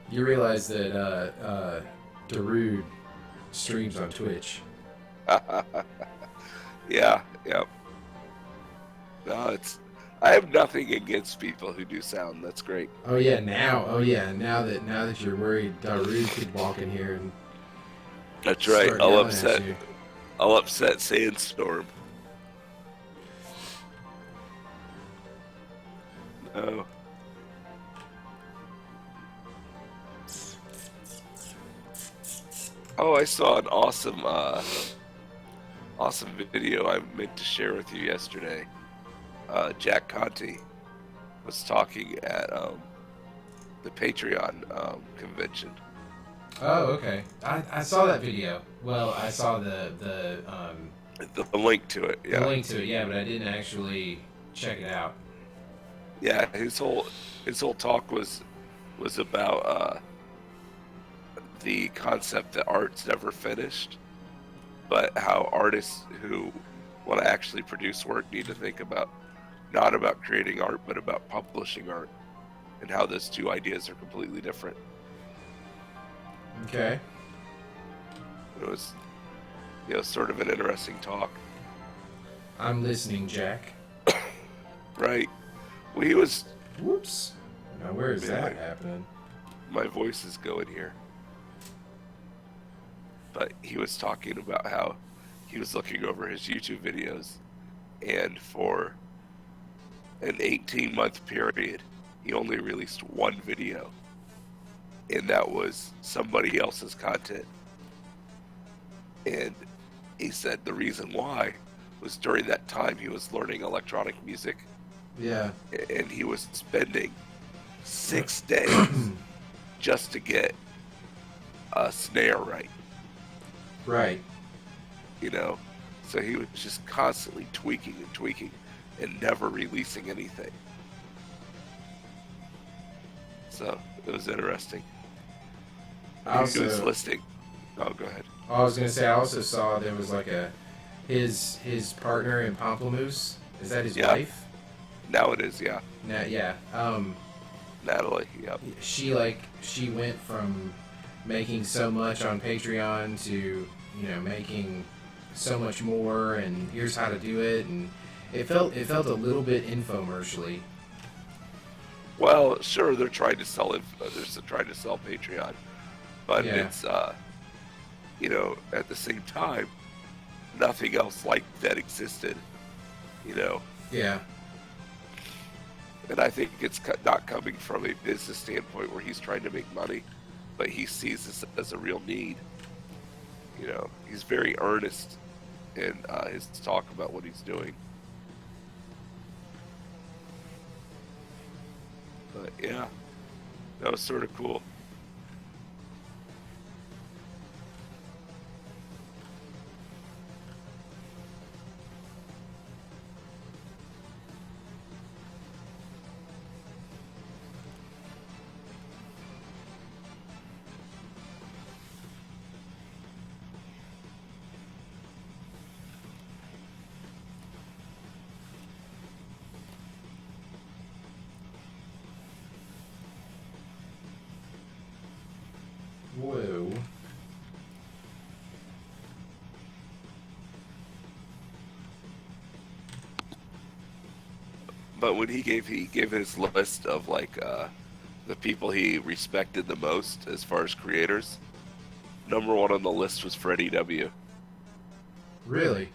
[SPEAKER 1] You realize that Darude streams on Twitch.
[SPEAKER 2] Yeah. No, I have nothing against people who do sound. That's great.
[SPEAKER 1] Now that you're worried Darude could walk in here and
[SPEAKER 2] That's right. I'll upset Sandstorm. No. Oh, I saw an awesome video I meant to share with you yesterday. Jack Conte was talking at the Patreon convention.
[SPEAKER 1] Oh, okay. I saw that video. Well, I saw the
[SPEAKER 2] link to it. Yeah.
[SPEAKER 1] The link to it, yeah, but I didn't actually check it out.
[SPEAKER 2] Yeah, his whole talk was about the concept that art's never finished, but how artists who want to actually produce work need to think about not about creating art, but about publishing art, and how those two ideas are completely different.
[SPEAKER 1] Okay.
[SPEAKER 2] It was, sort of an interesting talk.
[SPEAKER 1] I'm listening, Jack.
[SPEAKER 2] Right. Well, he was...
[SPEAKER 1] Whoops. Now, where is that happening?
[SPEAKER 2] My voice is going here. But he was talking about how he was looking over his YouTube videos, and for an 18-month period, he only released one video, and that was somebody else's content. And he said the reason why was during that time he was learning electronic music.
[SPEAKER 1] Yeah.
[SPEAKER 2] And he was spending 6 days just to get a snare right.
[SPEAKER 1] Right.
[SPEAKER 2] So he was just constantly tweaking and never releasing anything. So it was interesting. He was listening. Oh, go ahead.
[SPEAKER 1] I was gonna say, I also saw there was like his partner in Pamplemousse. Is that his wife?
[SPEAKER 2] Now it is, yeah.
[SPEAKER 1] Yeah.
[SPEAKER 2] Natalie, yep.
[SPEAKER 1] She went from making so much on Patreon to, making so much more, and here's how to do it, and it felt a little bit infomercially.
[SPEAKER 2] Well, sure, they're trying to sell Patreon, but
[SPEAKER 1] Yeah.
[SPEAKER 2] it's at the same time, nothing else like that existed. You know,
[SPEAKER 1] Yeah.
[SPEAKER 2] and I think it's not coming from a business standpoint where he's trying to make money, but he sees this as a real need. He's very earnest in his talk about what he's doing. But yeah, that was sort of cool.
[SPEAKER 1] Whoa.
[SPEAKER 2] But when he gave his list of like the people he respected the most as far as creators, number one on the list was Freddie W.
[SPEAKER 1] Really?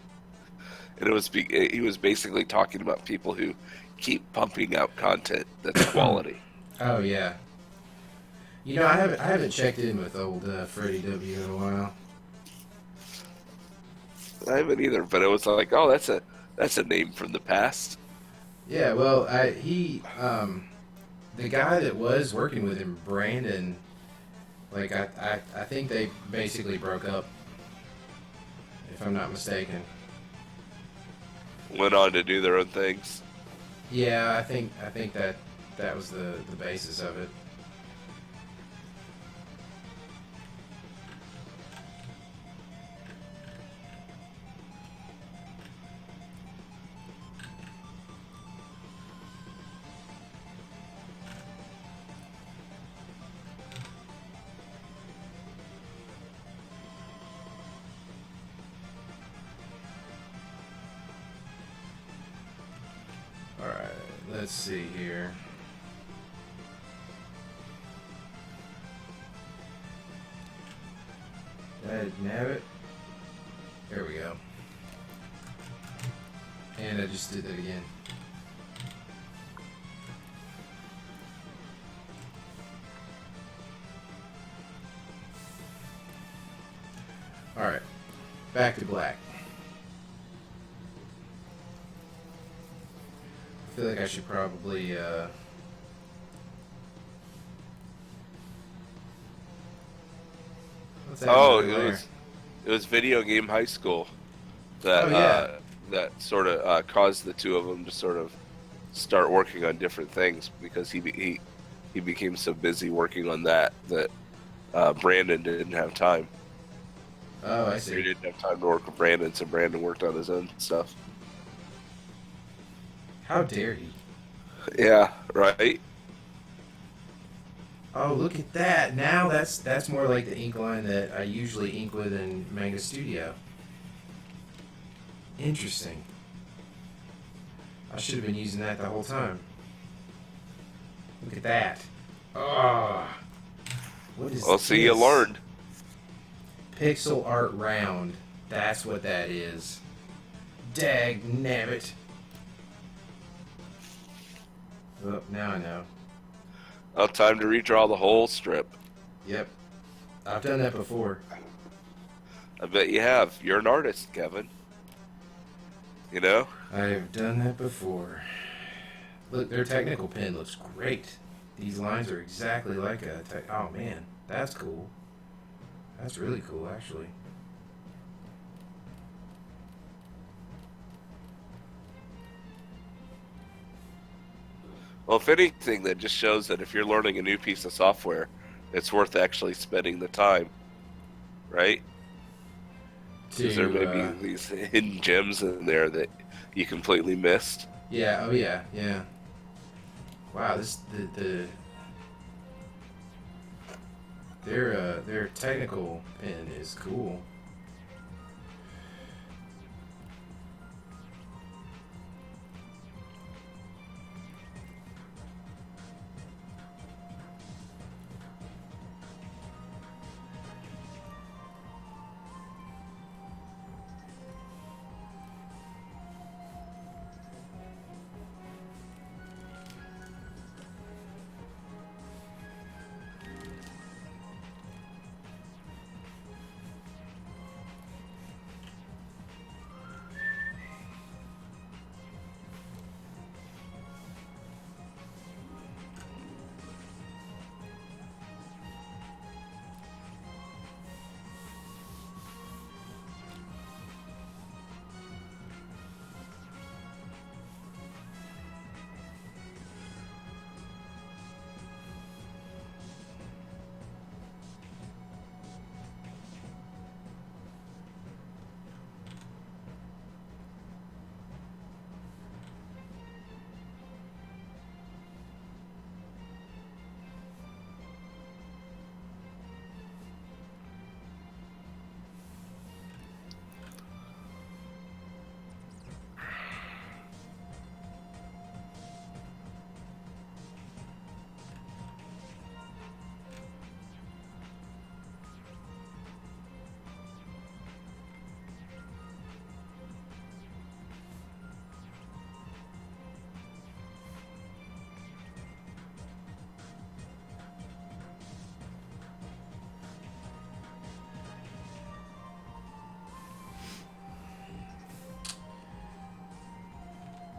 [SPEAKER 2] And he was basically talking about people who keep pumping out content that's quality.
[SPEAKER 1] Oh yeah. I haven't checked in with old Freddie W in a while.
[SPEAKER 2] I haven't either, but it was like, oh, that's a name from the past.
[SPEAKER 1] Yeah, well, the guy that was working with him, Brandon, like I think they basically broke up, if I'm not mistaken.
[SPEAKER 2] Went on to do their own things.
[SPEAKER 1] Yeah, I think that was the basis of it. Alright, let's see here. Did I nab it? There we go. And I just did that again. Alright, back to black. I feel like I should probably let's add another layer.
[SPEAKER 2] It was Video Game High School that that sort of caused the two of them to sort of start working on different things, because he became so busy working on that Brandon didn't have time.
[SPEAKER 1] Oh, I see.
[SPEAKER 2] He didn't have time to work with Brandon, so Brandon worked on his own stuff.
[SPEAKER 1] How dare he?
[SPEAKER 2] Yeah, right?
[SPEAKER 1] Oh, look at that. Now that's more like the ink line that I usually ink with in Manga Studio. Interesting. I should have been using that the whole time. Look at that. Ah. What is
[SPEAKER 2] Well, see, you learned.
[SPEAKER 1] Pixel art round. That's what that is. Dag nabbit. Oh, now I know.
[SPEAKER 2] Well, time to redraw the whole strip.
[SPEAKER 1] Yep. I've done that before.
[SPEAKER 2] I bet you have. You're an artist, Kevin. You know?
[SPEAKER 1] I've done that before. Look, their technical pen looks great. These lines are exactly like a oh man, that's cool. That's really cool, actually.
[SPEAKER 2] Well, if anything, that just shows that if you're learning a new piece of software, it's worth actually spending the time, right? Because there may be these hidden gems in there that you completely missed.
[SPEAKER 1] Yeah. Oh yeah. Yeah. Wow. Their technical pen is cool.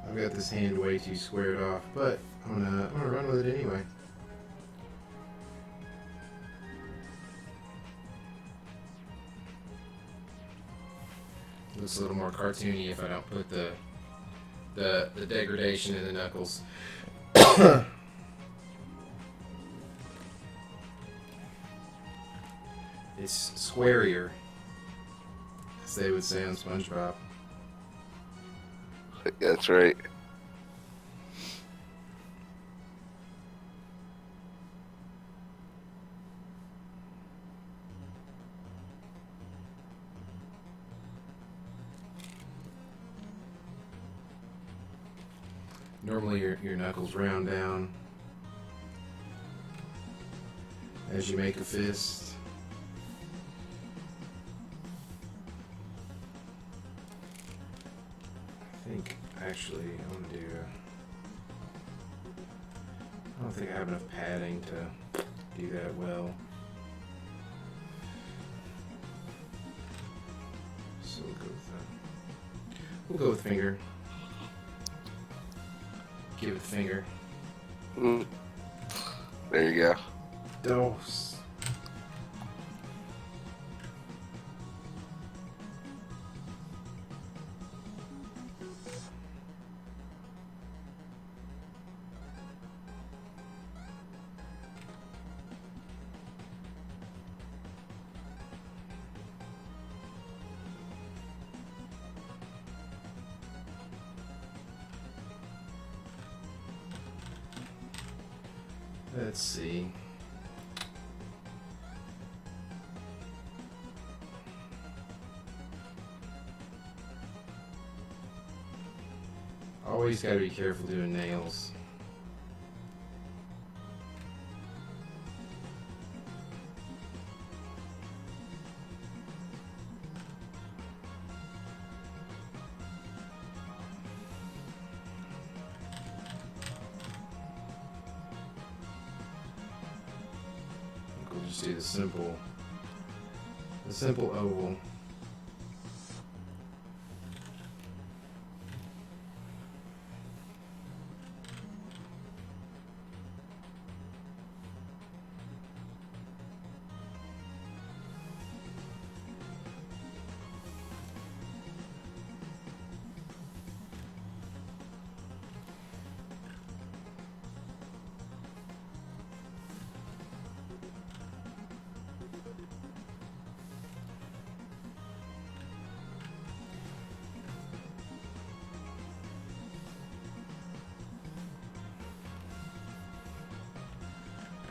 [SPEAKER 1] I've got this hand way too squared off, but I'm gonna run with it anyway. Looks a little more cartoony if I don't put the degradation in the knuckles. It's squarier, as they would say on SpongeBob.
[SPEAKER 2] That's right.
[SPEAKER 1] Normally your knuckles round down as you make a fist. I think actually I'm gonna do. I don't think I have enough padding to do that well. So we'll go with that. We'll go with finger. Give it the finger.
[SPEAKER 2] There you go.
[SPEAKER 1] Dose. Let's see. Always gotta be careful doing nails. We'll just do the simple oval.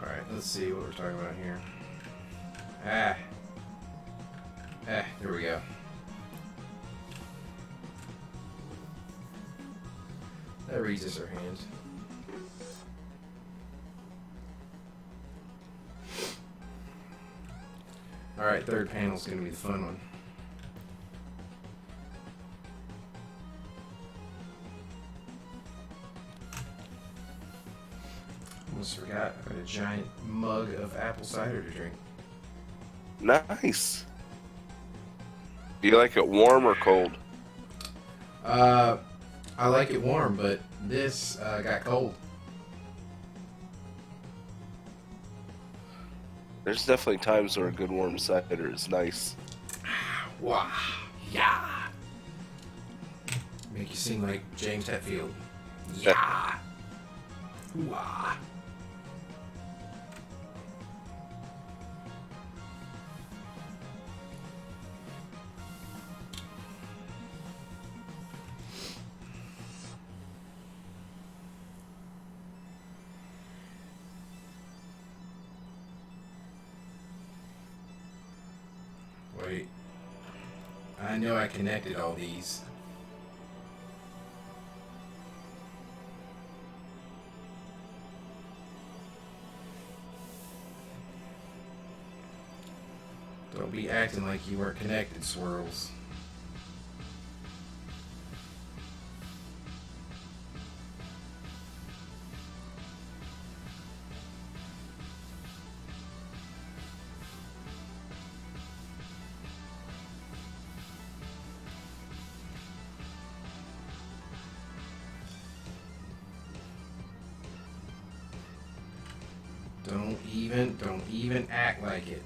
[SPEAKER 1] Alright, let's see what we're talking about here. There we go. That reads as our hand. Alright, third panel's gonna be the fun one. Almost forgot, I've got a giant mug of apple cider to drink.
[SPEAKER 2] Nice. Do you like it warm or cold?
[SPEAKER 1] I like it warm, but this got cold.
[SPEAKER 2] There's definitely times where a good warm cider is nice.
[SPEAKER 1] Wow. Yeah. Make you sing like James Hetfield. Yeah. Wah. Wait. I know I connected all these. Don't be acting like you weren't connected, Swirls. even act like it.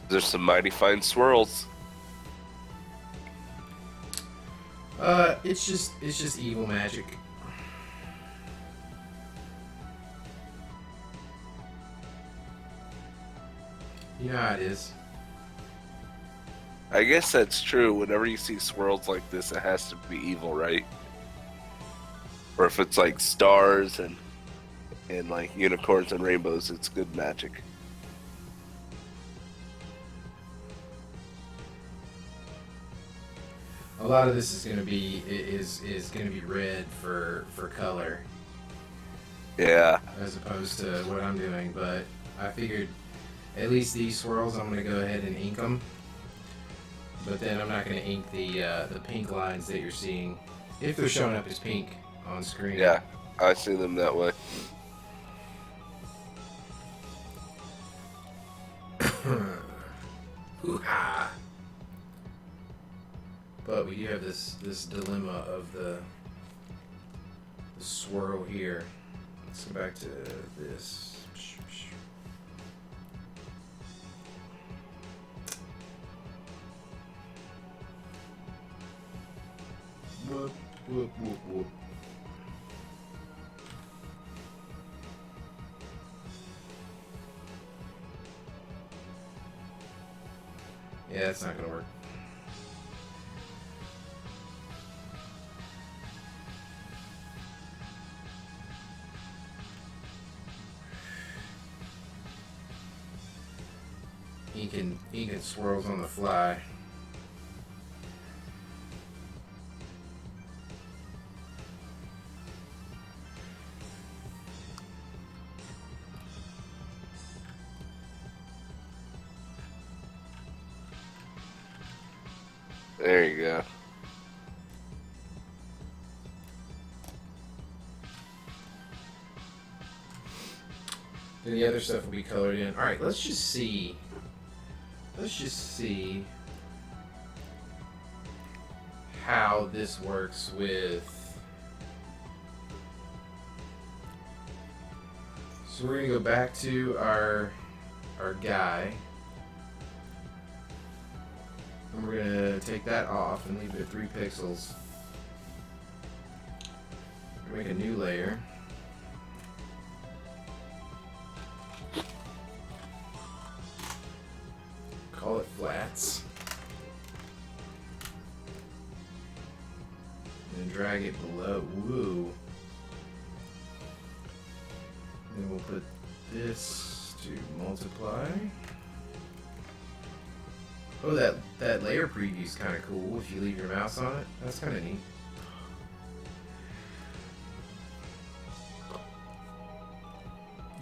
[SPEAKER 2] There's some mighty fine swirls.
[SPEAKER 1] It's just evil magic. You know how it is.
[SPEAKER 2] I guess that's true. Whenever you see swirls like this, it has to be evil, right? Or if it's like stars and like unicorns and rainbows, it's good magic.
[SPEAKER 1] A lot of this is gonna be gonna be red for color.
[SPEAKER 2] Yeah.
[SPEAKER 1] As opposed to what I'm doing, but I figured at least these swirls I'm gonna go ahead and ink them. But then I'm not gonna ink the pink lines that you're seeing if they're showing up as pink on screen.
[SPEAKER 2] Yeah, I see them that way.
[SPEAKER 1] Hoo-ha! But we do have this dilemma of the swirl here. Let's go back to this. Whoop, whoop, whoop, whoop. Yeah, that's not gonna work. He can swirls on the fly.
[SPEAKER 2] There you go.
[SPEAKER 1] Then the other stuff will be colored in. All right, let's just see. Let's just see how this works with. So we're gonna go back to our guy. And we're gonna take that off and leave it at 3 pixels. Make a new layer. Call it flats. And drag it below. Woo. And we'll put this to multiply. Oh, that layer preview is kind of cool if you leave your mouse on it. That's kind of neat.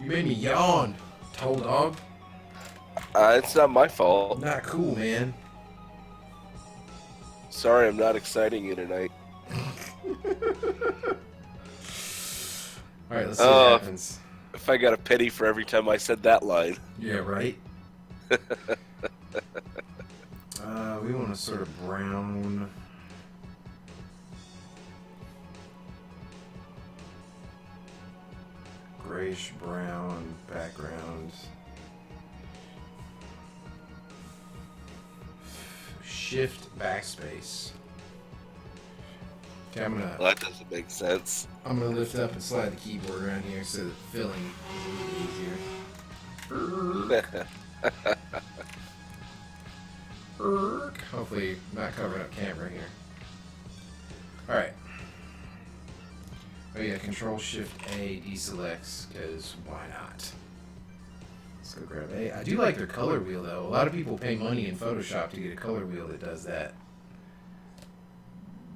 [SPEAKER 1] You made me yawn, tall dog.
[SPEAKER 2] It's not my fault.
[SPEAKER 1] Not cool, man.
[SPEAKER 2] Sorry, I'm not exciting you tonight.
[SPEAKER 1] Alright, let's see what happens.
[SPEAKER 2] If I got a penny for every time I said that line.
[SPEAKER 1] Yeah, right? We want a sort of brown. Grayish brown background. Shift backspace. Okay,
[SPEAKER 2] Well, that doesn't make sense.
[SPEAKER 1] I'm gonna lift up and slide the keyboard around here so that filling is a little easier. Hopefully not covering up camera here. Alright. Oh yeah, Control Shift A deselects, because why not? Let's go grab A. I do like their color wheel though. A lot of people pay money in Photoshop to get a color wheel that does that.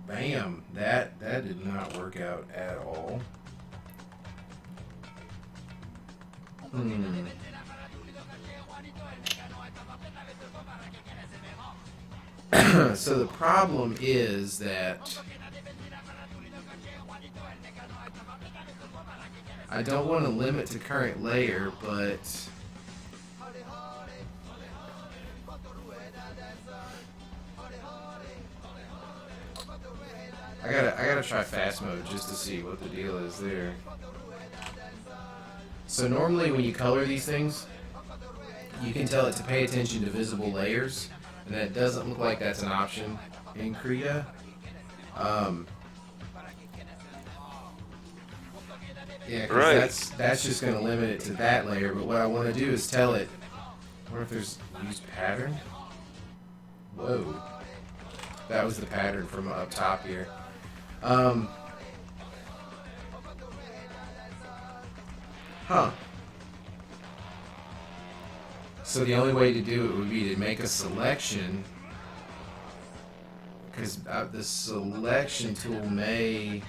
[SPEAKER 1] Bam! That did not work out at all. Hmm. So the problem is that I don't want to limit to current layer, but I gotta try fast mode just to see what the deal is there. So normally when you color these things, you can tell it to pay attention to visible layers, and that doesn't look like that's an option in Krita. Yeah, because that's just going to limit it to that layer. But what I want to do is tell it. I wonder if there's use pattern. Whoa, that was the pattern from up top here. Huh. So the only way to do it would be to make a selection, because the selection tool may.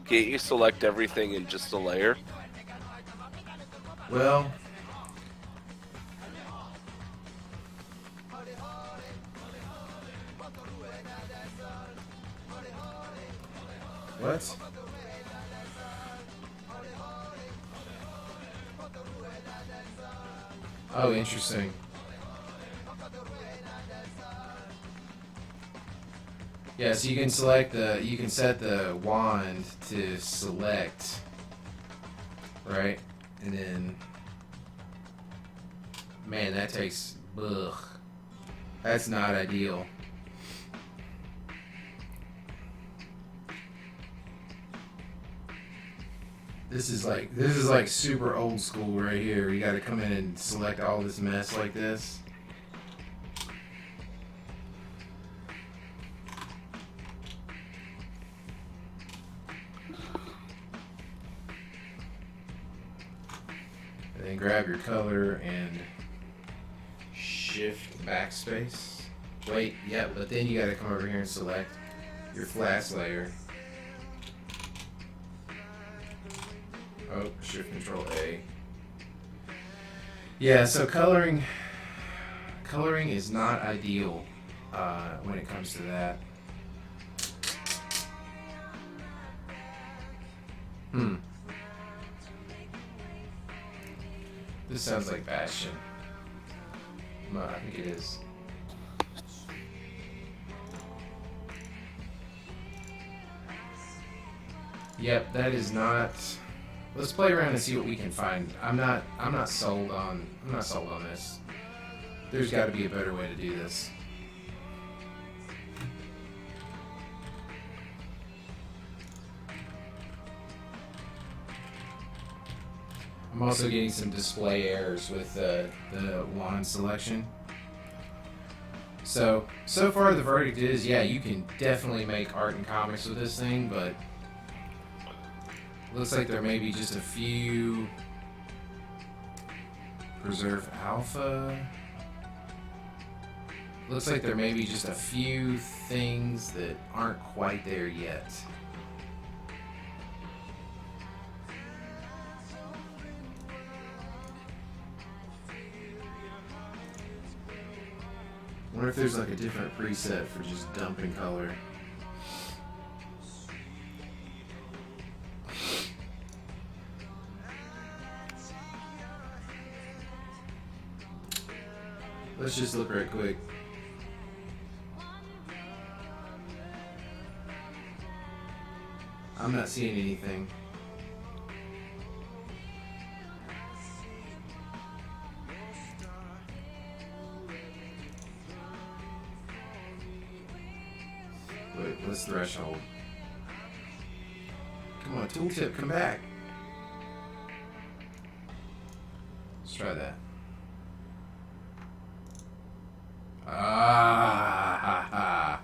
[SPEAKER 2] Can't you select everything in just a layer?
[SPEAKER 1] Well, what? Oh, interesting. Yeah, so you can you can set the wand to select, right? And then, man, that takes, ugh. That's not ideal. This is like super old school right here. You got to come in and select all this mess like this. And then grab your color and shift backspace. Wait, yeah, but then you got to come over here and select your flash layer. Oh, shift control A. Yeah, so coloring is not ideal when it comes to that. This sounds like Bastion. No, I think it is. Yep, that is not. Let's play around and see what we can find. I'm not sold on this. There's got to be a better way to do this. I'm also getting some display errors with the wand selection. So far the verdict is, yeah, you can definitely make art and comics with this thing, but looks like there may be just a few. Preserve alpha. Looks like there may be just a few things that aren't quite there yet. I wonder if there's like a different preset for just dumping color. Let's just look right quick. I'm not seeing anything. Wait, what's threshold? Come on, tooltip, come back. Let's try that. Ah, ha, ha.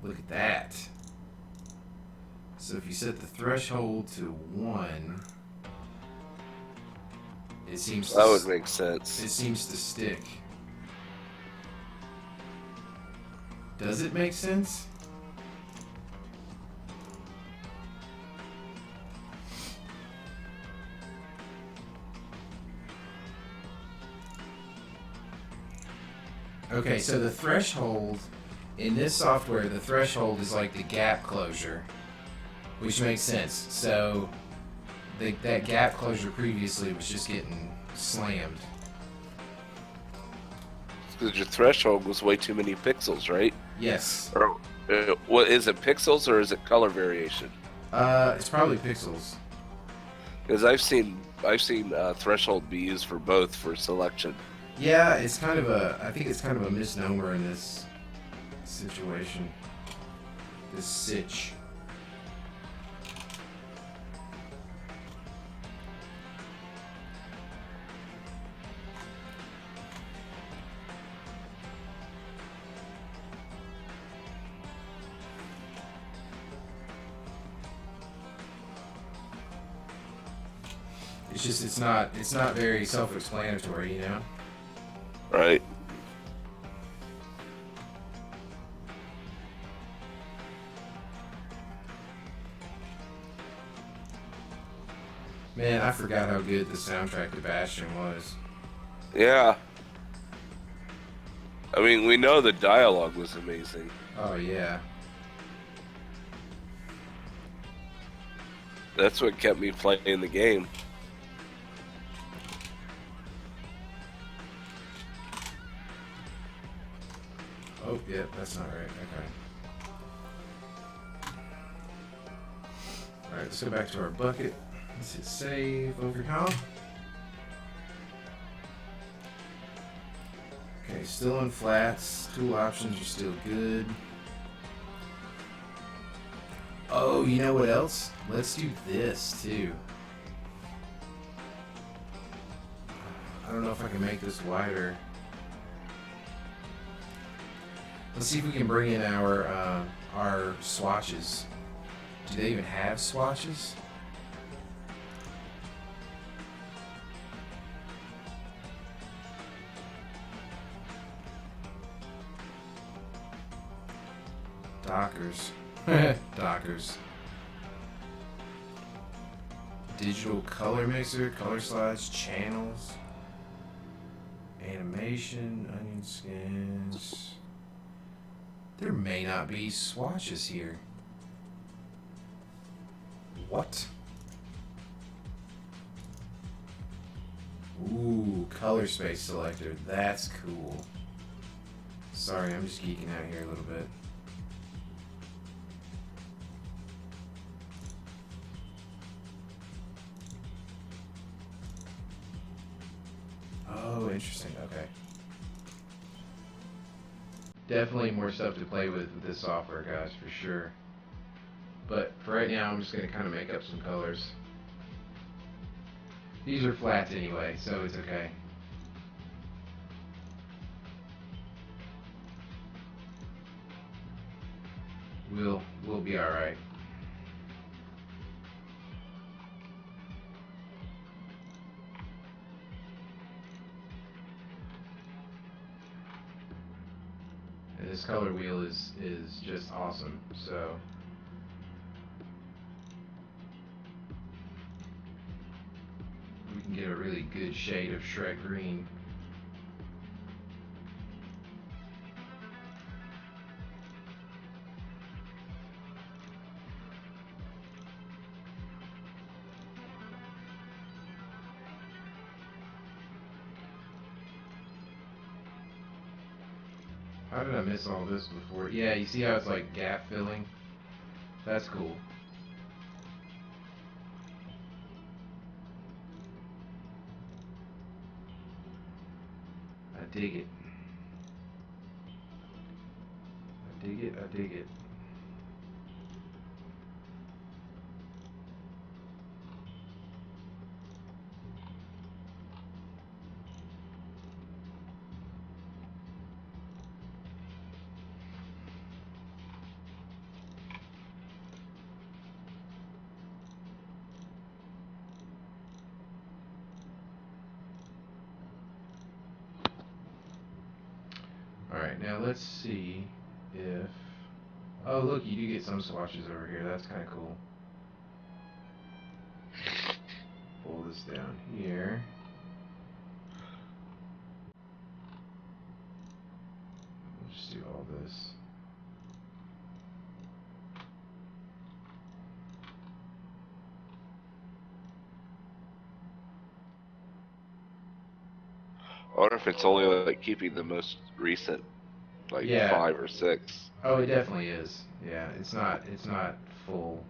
[SPEAKER 1] Look at that. So if you set the threshold to 1, it seems to
[SPEAKER 2] that would make sense.
[SPEAKER 1] It seems to stick. Does it make sense? Okay, so the threshold in this software, the threshold is like the gap closure, which makes sense. So that gap closure previously was just getting slammed.
[SPEAKER 2] Because your threshold was way too many pixels, right?
[SPEAKER 1] Yes.
[SPEAKER 2] Or what is it? Pixels or is it color variation?
[SPEAKER 1] It's probably pixels.
[SPEAKER 2] Because I've seen threshold be used for both for selection.
[SPEAKER 1] Yeah, it's kind of I think it's kind of a misnomer in this situation. This sitch. It's just it's not very self-explanatory, you know?
[SPEAKER 2] Right.
[SPEAKER 1] Man, I forgot how good the soundtrack to Bastion was.
[SPEAKER 2] Yeah. I mean, we know the dialogue was amazing.
[SPEAKER 1] Oh yeah.
[SPEAKER 2] That's what kept me playing the game.
[SPEAKER 1] Oh, yeah, that's not right. Okay. Alright, let's go back to our bucket. Let's hit save, overcome. Okay, still on flats. Tool options are still good. Oh, you know what else? Let's do this too. I don't know if I can make this wider. Let's see if we can bring in our swatches. Do they even have swatches? Dockers. Dockers. Digital color mixer, color slides, channels, animation, onion skins. There may not be swatches here. What? Ooh, color space selector. That's cool. Sorry, I'm just geeking out here a little bit. Oh, interesting. Okay. Definitely more stuff to play with this software, guys, for sure. But for right now, I'm just going to kind of make up some colors. These are flats anyway, so it's okay. We'll be all right. And this color wheel is just awesome. So we can get a really good shade of Shrek green. How did I miss all this before? Yeah, you see how it's like gap filling? That's cool. I dig it. I dig it, I dig it. Alright, now let's see if... Oh, look, you do get some swatches over here. That's kind of cool. Pull this down here. do all this.
[SPEAKER 2] I wonder if it's only like keeping the most recent, like
[SPEAKER 1] Yeah.
[SPEAKER 2] 5 or 6.
[SPEAKER 1] Oh, it definitely is. Yeah, it's not full.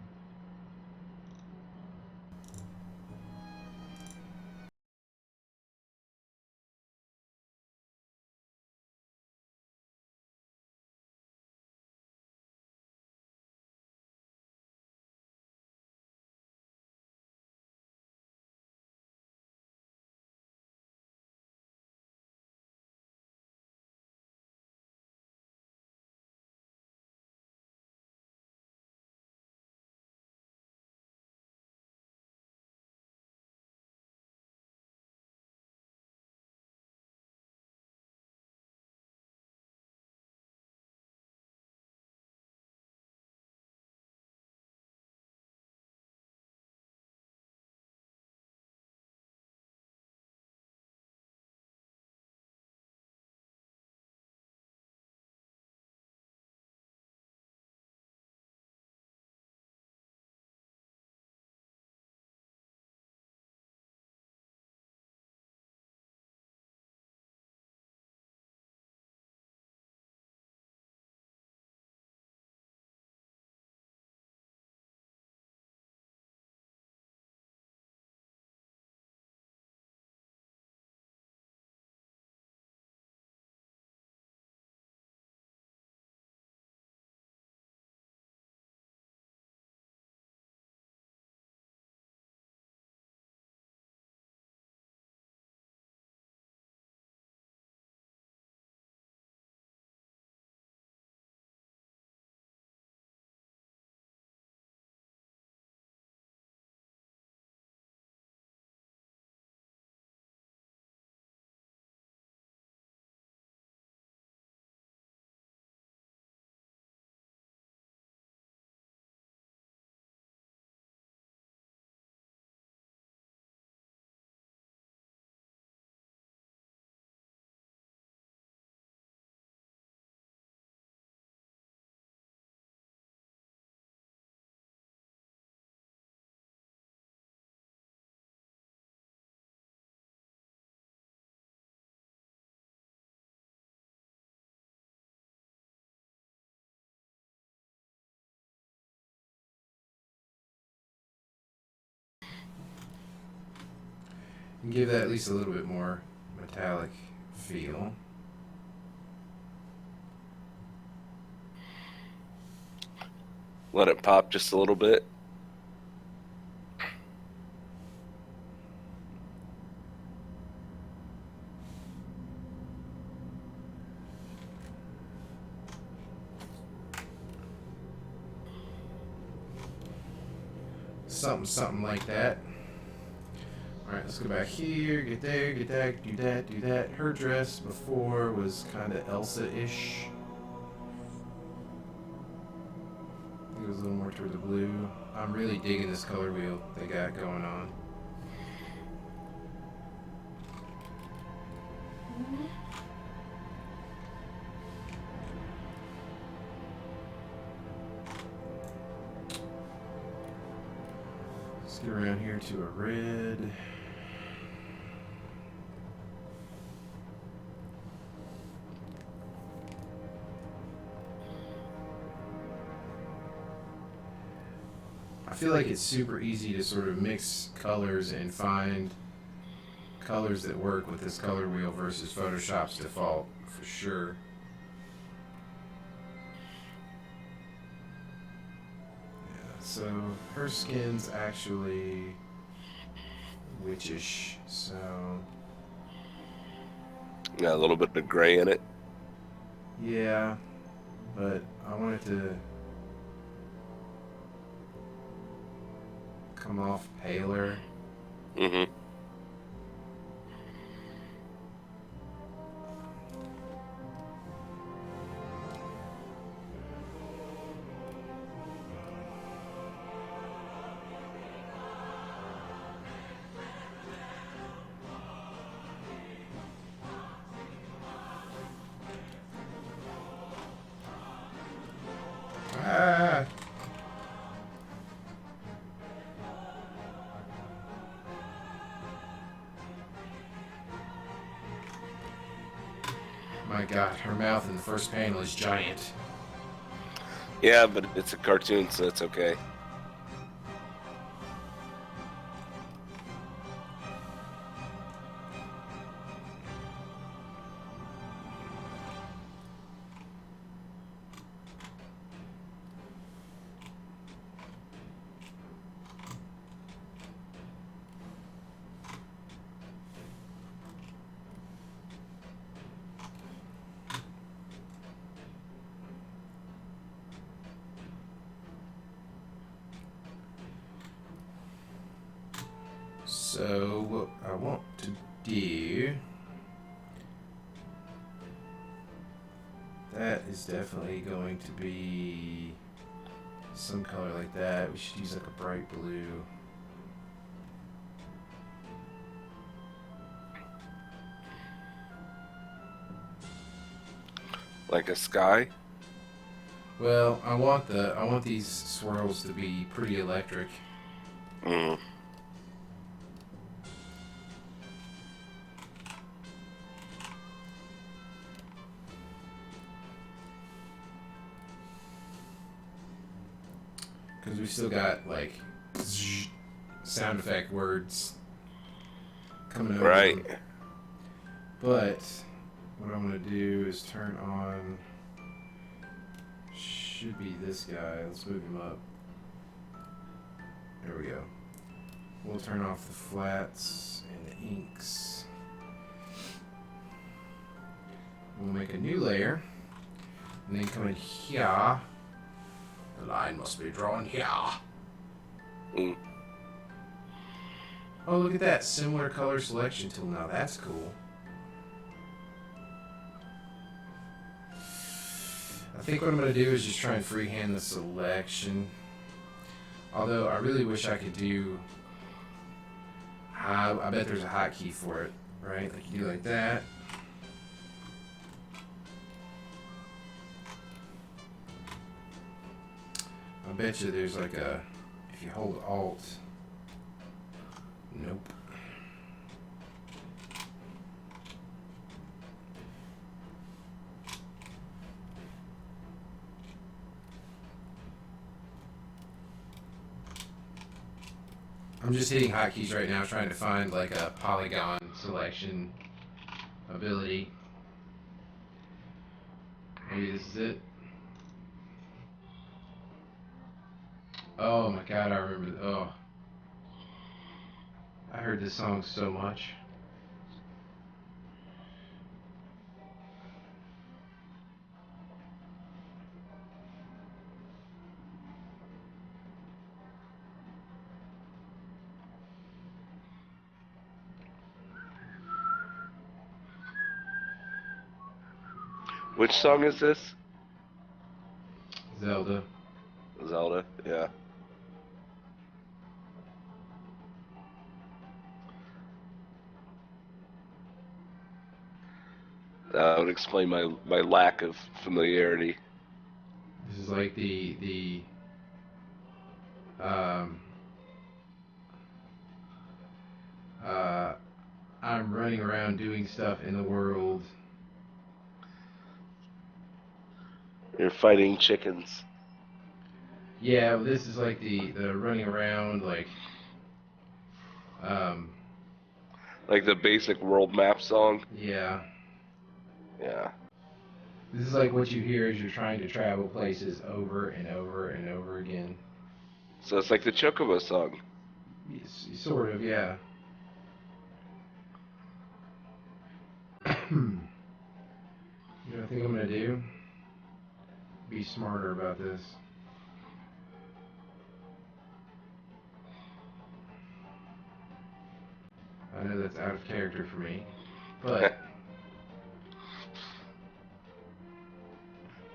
[SPEAKER 1] And give that at least a little bit more metallic feel.
[SPEAKER 2] Let it pop just a little bit.
[SPEAKER 1] Something like that. Alright, let's go back here, get there, get that, do that, do that. Her dress before was kind of Elsa-ish. I think it was a little more toward the blue. I'm really digging this color wheel they got going on. Let's get around here to a red. I feel like it's super easy to sort of mix colors and find colors that work with this color wheel versus Photoshop's default, for sure. Yeah, so her skin's actually witchish, so
[SPEAKER 2] Got a little bit of gray in it.
[SPEAKER 1] yeah, but I want it to come off paler.
[SPEAKER 2] Mm-hmm.
[SPEAKER 1] My God, her mouth in the first panel is giant.
[SPEAKER 2] Yeah, but it's a cartoon, so it's okay.
[SPEAKER 1] So what I want to do, that is definitely going to be some color like that. We should use like a bright blue.
[SPEAKER 2] Like a sky?
[SPEAKER 1] Well, I want these swirls to be pretty electric.
[SPEAKER 2] Mm.
[SPEAKER 1] Because we still got like sound effect words coming over
[SPEAKER 2] Right.
[SPEAKER 1] them. But what I'm going to do is turn on, should be this guy. Let's move him up. There we go. We'll turn off the flats and the inks. We'll make a new layer. And then come in here. The line must be drawn here.
[SPEAKER 2] Mm.
[SPEAKER 1] Oh, look at that. Similar color selection tool. Now that's cool. I think what I'm going to do is just try and freehand the selection. Although I really wish I could do... I bet there's a hotkey for it, right? Like you do like that. I bet you there's like a... If you hold Alt... Nope. I'm just hitting hotkeys right now, trying to find like a polygon selection ability. Maybe this is it. Oh my God, I remember. Oh, I heard this song so much.
[SPEAKER 2] Which song is this?
[SPEAKER 1] Zelda.
[SPEAKER 2] Zelda, yeah. That would explain my lack of familiarity.
[SPEAKER 1] This is like I'm running around doing stuff in the world.
[SPEAKER 2] You're fighting chickens.
[SPEAKER 1] Yeah, well, this is like the running around
[SPEAKER 2] Like the basic world map song?
[SPEAKER 1] yeah.
[SPEAKER 2] Yeah.
[SPEAKER 1] This is like what you hear as you're trying to travel places over and over and over again.
[SPEAKER 2] So it's like the Chocobo song.
[SPEAKER 1] Sort of, yeah. You know what I think I'm going to do? Be smarter about this. I know that's out of character for me, but...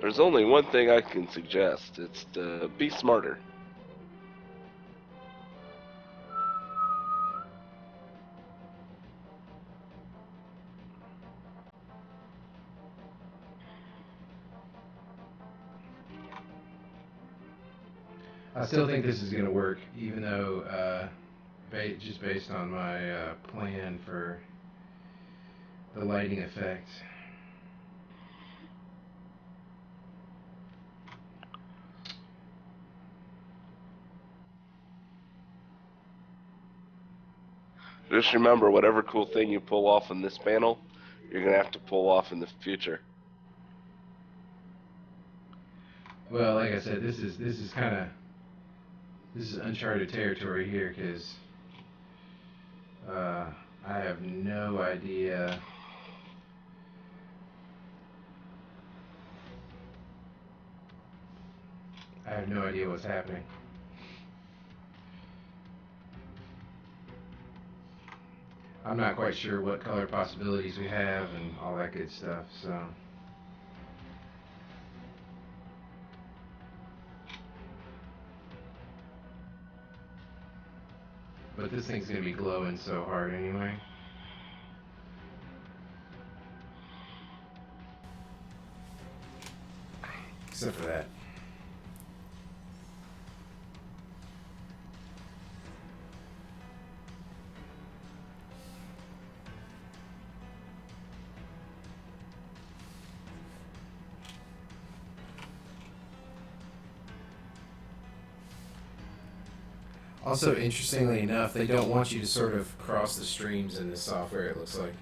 [SPEAKER 2] There's only one thing I can suggest. It's to be smarter.
[SPEAKER 1] I still think this is going to work, even though just based on my plan for the lighting effect.
[SPEAKER 2] Just remember, whatever cool thing you pull off in this panel, you're gonna have to pull off in the future.
[SPEAKER 1] Well, like I said, this is uncharted territory here because I have no idea. I have no idea what's happening. I'm not quite sure what color possibilities we have and all that good stuff, so. But this thing's gonna be glowing so hard anyway. Except for that. Also, interestingly enough, they don't want you to sort of cross the streams in this software, it looks like.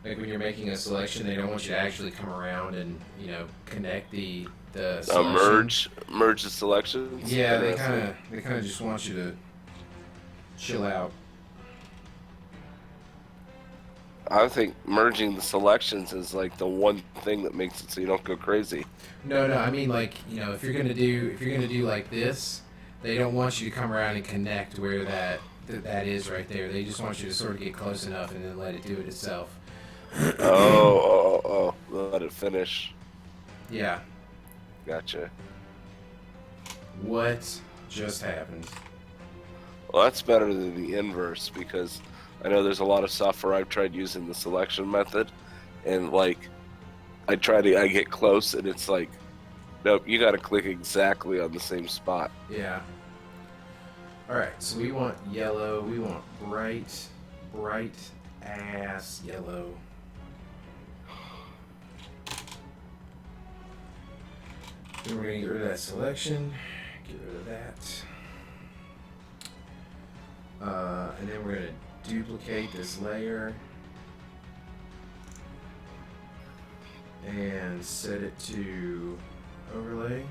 [SPEAKER 1] Like when you're making a selection, they don't want you to actually come around and, connect the selection.
[SPEAKER 2] Merge the selections.
[SPEAKER 1] Yeah, they kind of just want you to chill out.
[SPEAKER 2] I think merging the selections is like the one thing that makes it so you don't go crazy.
[SPEAKER 1] No, I mean, like, if you're gonna do like this, they don't want you to come around and connect where that is right there. They just want you to sort of get close enough and then let it do it itself.
[SPEAKER 2] Oh, let it finish.
[SPEAKER 1] Yeah.
[SPEAKER 2] Gotcha.
[SPEAKER 1] What just happened?
[SPEAKER 2] Well, that's better than the inverse, because I know there's a lot of software I've tried using the selection method, and like I get close and it's like, nope, you got to click exactly on the same spot.
[SPEAKER 1] Yeah. All right, so we want yellow. We want bright ass yellow. Then we're gonna get rid of that selection. Get rid of that. And then we're gonna duplicate this layer and set it to overlay.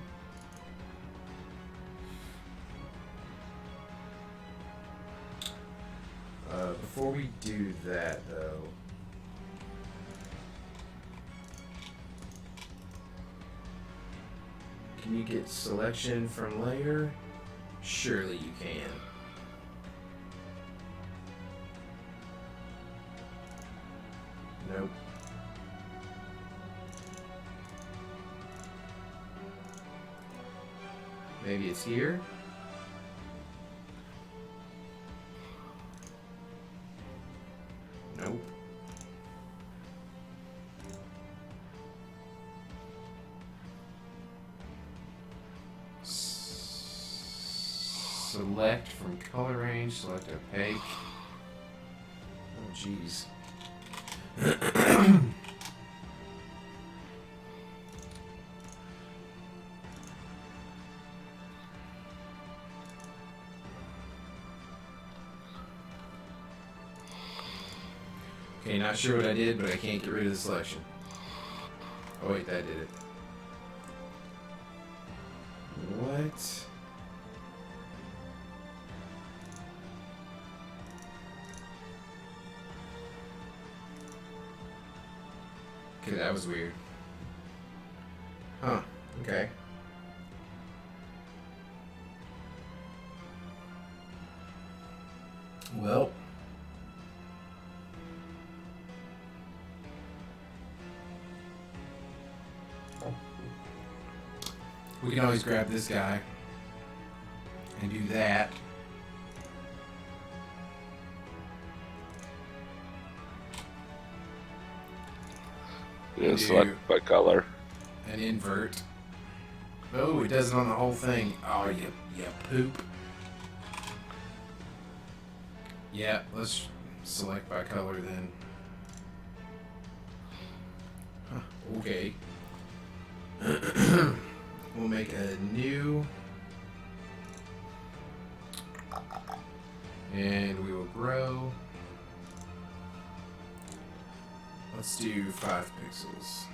[SPEAKER 1] Before we do that, though, can you get selection from layer? Surely you can. Nope. Maybe it's here? Nope. Select from color range, select opaque. Oh, jeez. Okay, not sure what I did, but I can't get rid of the selection. Oh wait, that did it. What? Okay, that was weird. Huh, okay. Well. We can always grab this guy and do that.
[SPEAKER 2] Yeah, select by color.
[SPEAKER 1] And invert. Oh, it does it on the whole thing. Oh, you poop. Yeah, let's select by color then. Huh, okay. We'll make a new, and we will grow. to 5 pixels.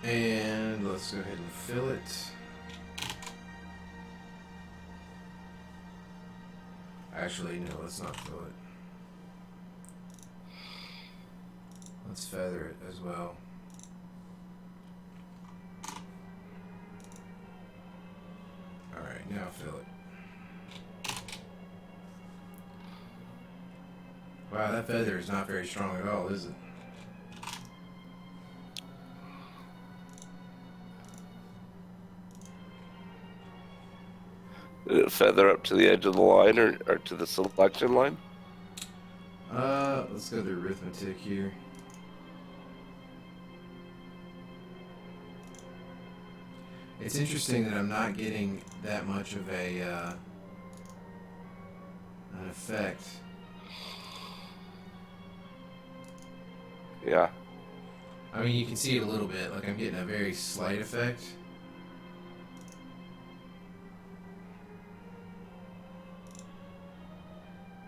[SPEAKER 1] And let's go ahead and fill it. Actually, no, let's not fill it. Let's feather it as well. Alright, now fill it. Wow, that feather is not very strong at all, is it?
[SPEAKER 2] Did it feather up to the edge of the line or to the selection line?
[SPEAKER 1] Let's go to arithmetic here. It's interesting that I'm not getting that much of a an effect.
[SPEAKER 2] Yeah.
[SPEAKER 1] I mean, you can see it a little bit. Like, I'm getting a very slight effect.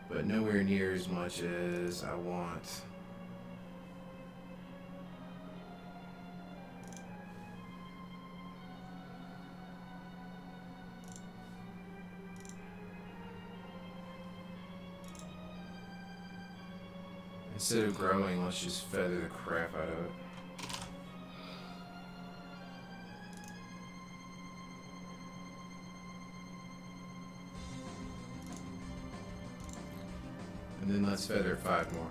[SPEAKER 1] But nowhere near as much as I want. Instead of growing, let's just feather the crap out of it. And then let's feather 5 more.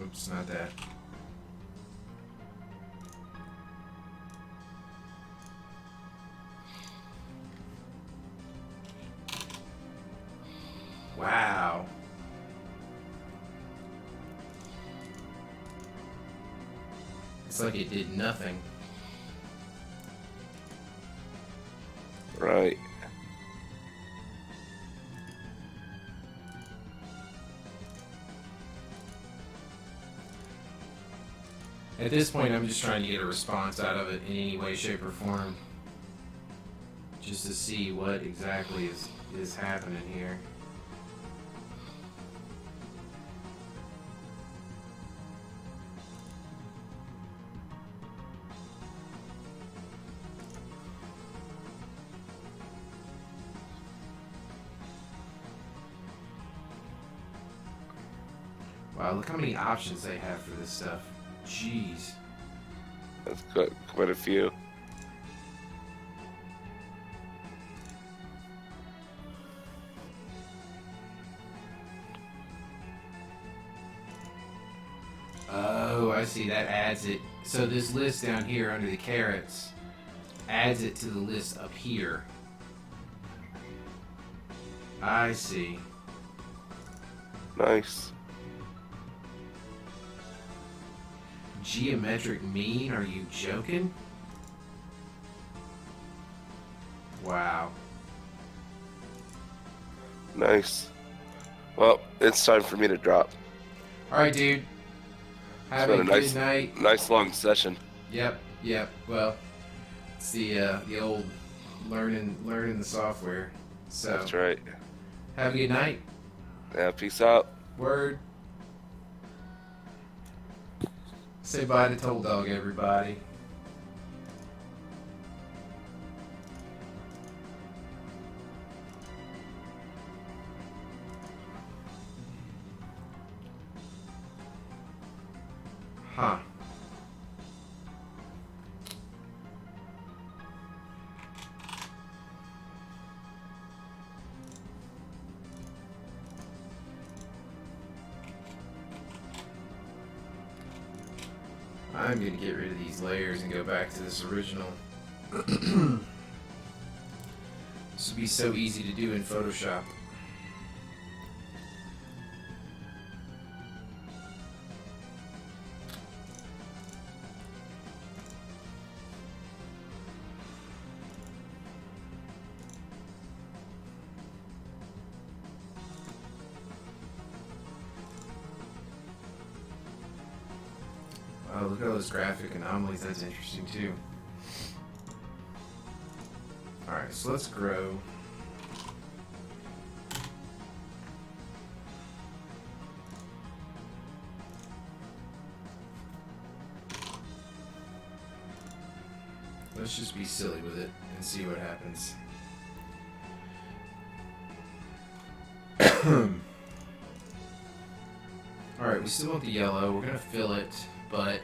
[SPEAKER 1] Oops, not that. Wow. It's like it did nothing.
[SPEAKER 2] Right.
[SPEAKER 1] At this point, I'm just trying to get a response out of it in any way, shape, or form. Just to see what exactly is happening here. Wow, look how many options they have for this stuff. Jeez.
[SPEAKER 2] That's quite a few.
[SPEAKER 1] Oh, I see. That adds it. So this list down here under the carrots adds it to the list up here. I see.
[SPEAKER 2] Nice.
[SPEAKER 1] Geometric mean? Are you joking? Wow.
[SPEAKER 2] Nice. Well, it's time for me to drop.
[SPEAKER 1] Alright, dude. Have
[SPEAKER 2] It's
[SPEAKER 1] a
[SPEAKER 2] been
[SPEAKER 1] good night.
[SPEAKER 2] Nice long session.
[SPEAKER 1] Yep. Well, it's the old learning the software. So
[SPEAKER 2] That's right.
[SPEAKER 1] have a good night.
[SPEAKER 2] Yeah, peace out.
[SPEAKER 1] Word. Say bye to Toll Dog, everybody. Huh. I'm going to get rid of these layers and go back to this original. This would be so easy to do in Photoshop. Oh, look at all those graphic anomalies. That's interesting too. Alright, so let's grow. Let's just be silly with it and see what happens. Alright, we still want the yellow. We're going to fill it, but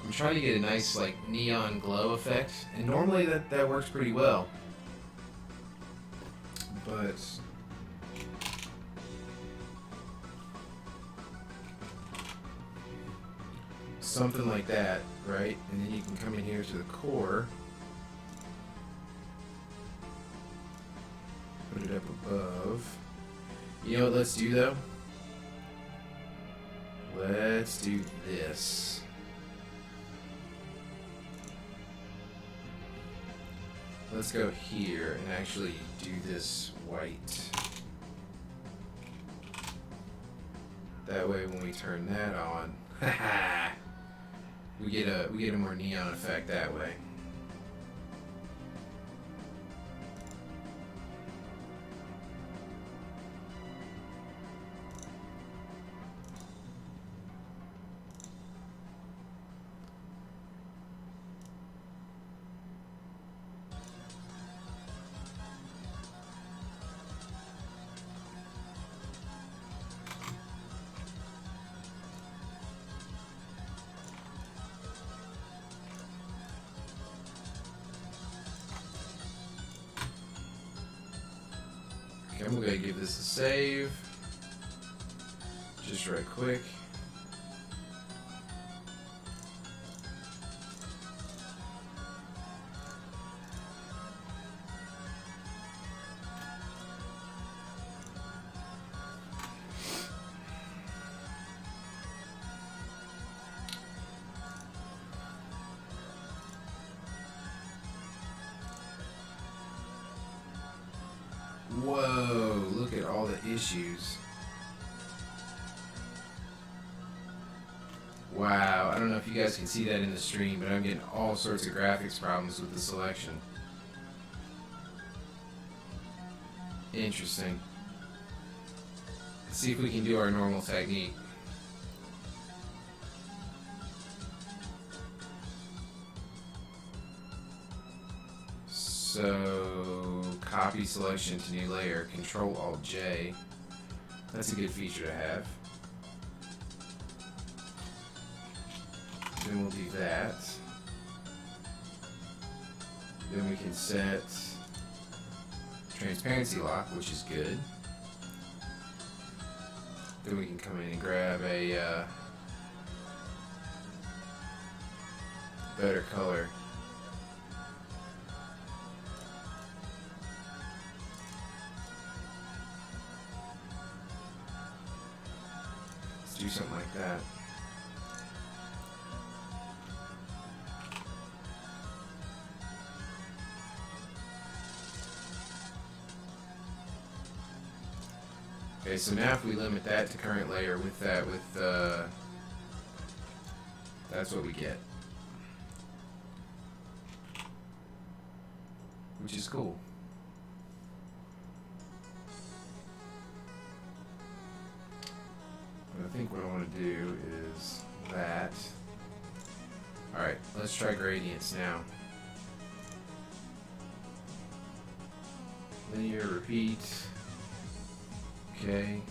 [SPEAKER 1] I'm trying to get a nice like neon glow effect. And normally that works pretty well. But something like that, right? And then you can come in here to the core. Put it up above. You know what let's do though? Let's do this. Let's go here and actually do this white. That way when we turn that on, we get a more neon effect that way. Okay, I'm gonna give this a save. Just right quick. Whoa, look at all the issues. Wow, I don't know if you guys can see that in the stream, but I'm getting all sorts of graphics problems with the selection. Interesting. Let's see if we can do our normal technique. So, copy selection to new layer, Control-Alt-J. That's a good feature to have. Then we'll do that. Then we can set transparency lock, which is good. Then we can come in and grab a better color. Let's do something like that. Okay, so now if we limit that to current layer with that, that's what we get. Which is cool. But I think what I want to do is that. Alright, let's try gradients now. Linear, repeat. Okay.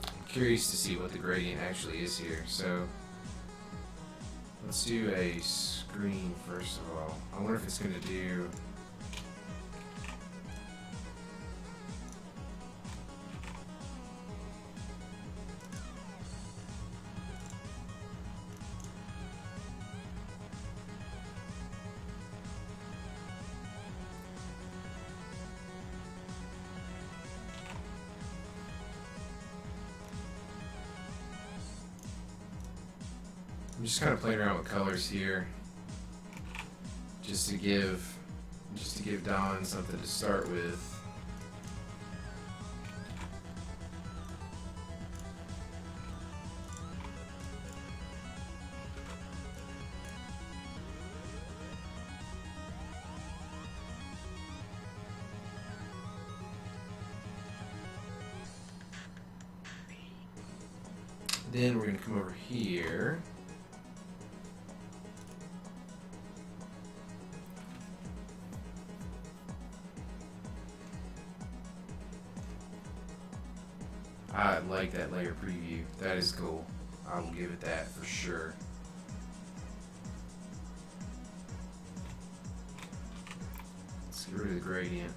[SPEAKER 1] I'm curious to see what the gradient actually is here. So let's do a screen first of all. I wonder if it's going to do. I'm just kind of playing around with colors here, just to give Don something to start with. then we're going to come over here. I like that layer preview. That is cool. I will give it that for sure. Let's get rid of the gradient.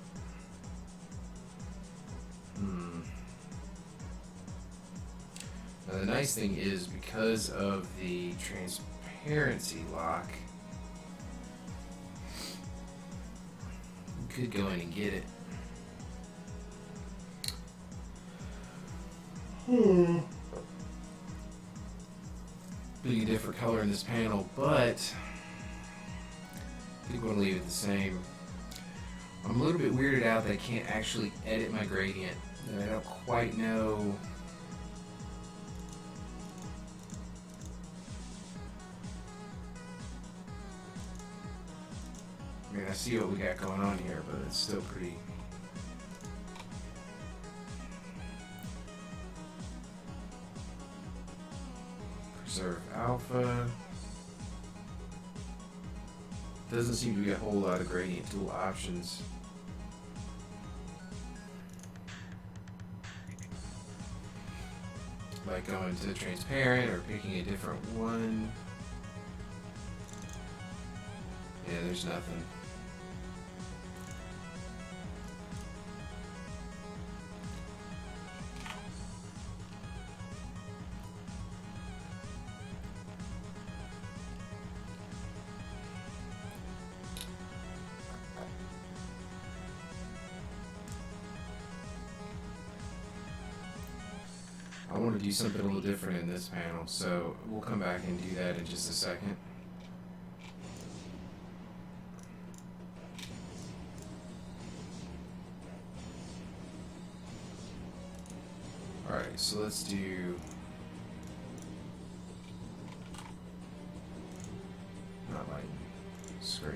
[SPEAKER 1] Now the nice thing is, because of the transparency lock, you could go in and get it. Being a different color in this panel, but I think we're going to leave it the same. I'm a little bit weirded out that I can't actually edit my gradient. I don't quite know. I mean, I see what we got going on here, but it's still pretty. Preserve alpha. Doesn't seem to be a whole lot of gradient tool options. Like going to transparent or picking a different one. Yeah, there's nothing. I want to do something a little different in this panel, so we'll come back and do that in just a second. Alright, so let's do not light screen.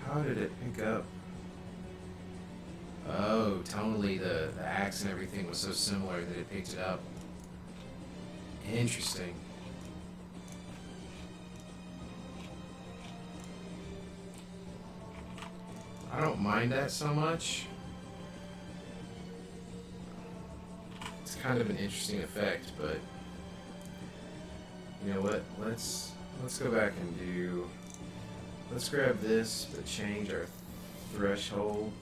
[SPEAKER 1] How did it pick up? Oh, tonally the axe and everything was so similar that it picked it up. Interesting. I don't mind that so much. It's kind of an interesting effect, but you know what? Let's go back and do. Let's grab this, but change our threshold.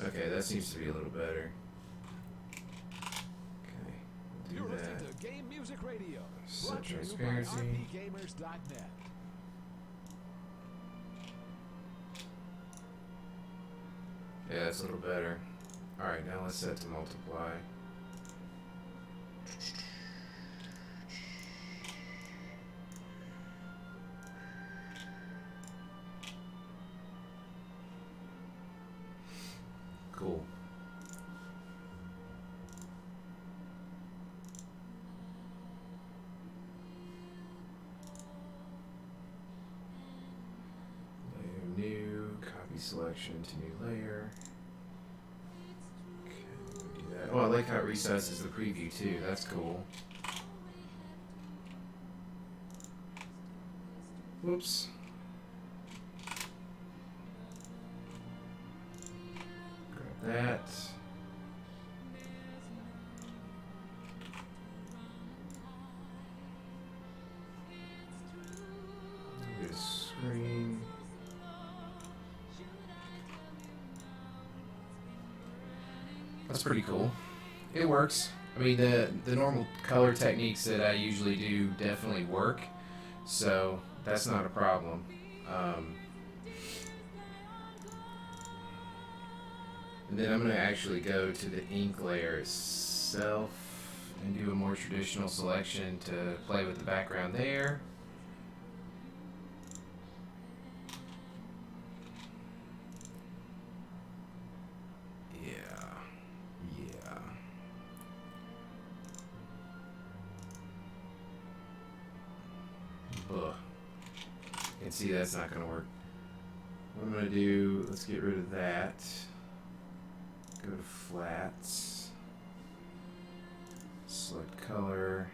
[SPEAKER 1] Okay, that seems to be a little better. Okay, we'll do that.
[SPEAKER 3] To Game Music Radio,
[SPEAKER 1] Set transparency.
[SPEAKER 3] RPGamers.net.
[SPEAKER 1] Yeah, that's a little better. Alright, now let's set to multiply. Cool. Layer new, copy selection to new layer. Okay, do that. Oh, I like how it resizes the preview too. That's cool. Whoops. That. Get a screen. That's pretty cool. It works. I mean, the normal color techniques that I usually do definitely work, so that's not a problem. And then I'm going to actually go to the ink layer itself and do a more traditional selection to play with the background there. And see, that's not going to work. What I'm going to do, let's get rid of that. Go to flats. Select color.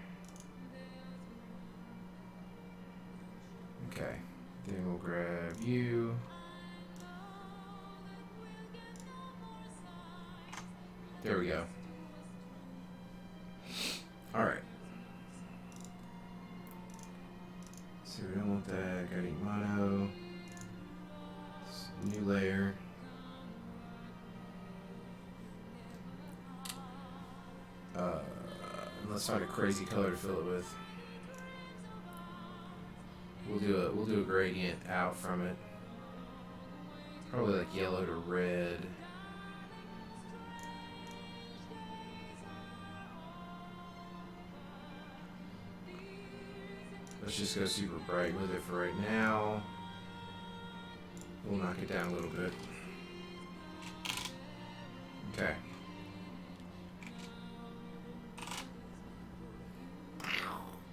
[SPEAKER 1] Okay. Then we'll grab you. There we go. Alright. So we don't want that. Gotta eat mono. New layer. Let's find a crazy color to fill it with. We'll do a gradient out from it. Probably like yellow to red. Let's just go super bright with it for right now. We'll knock it down a little bit. Okay.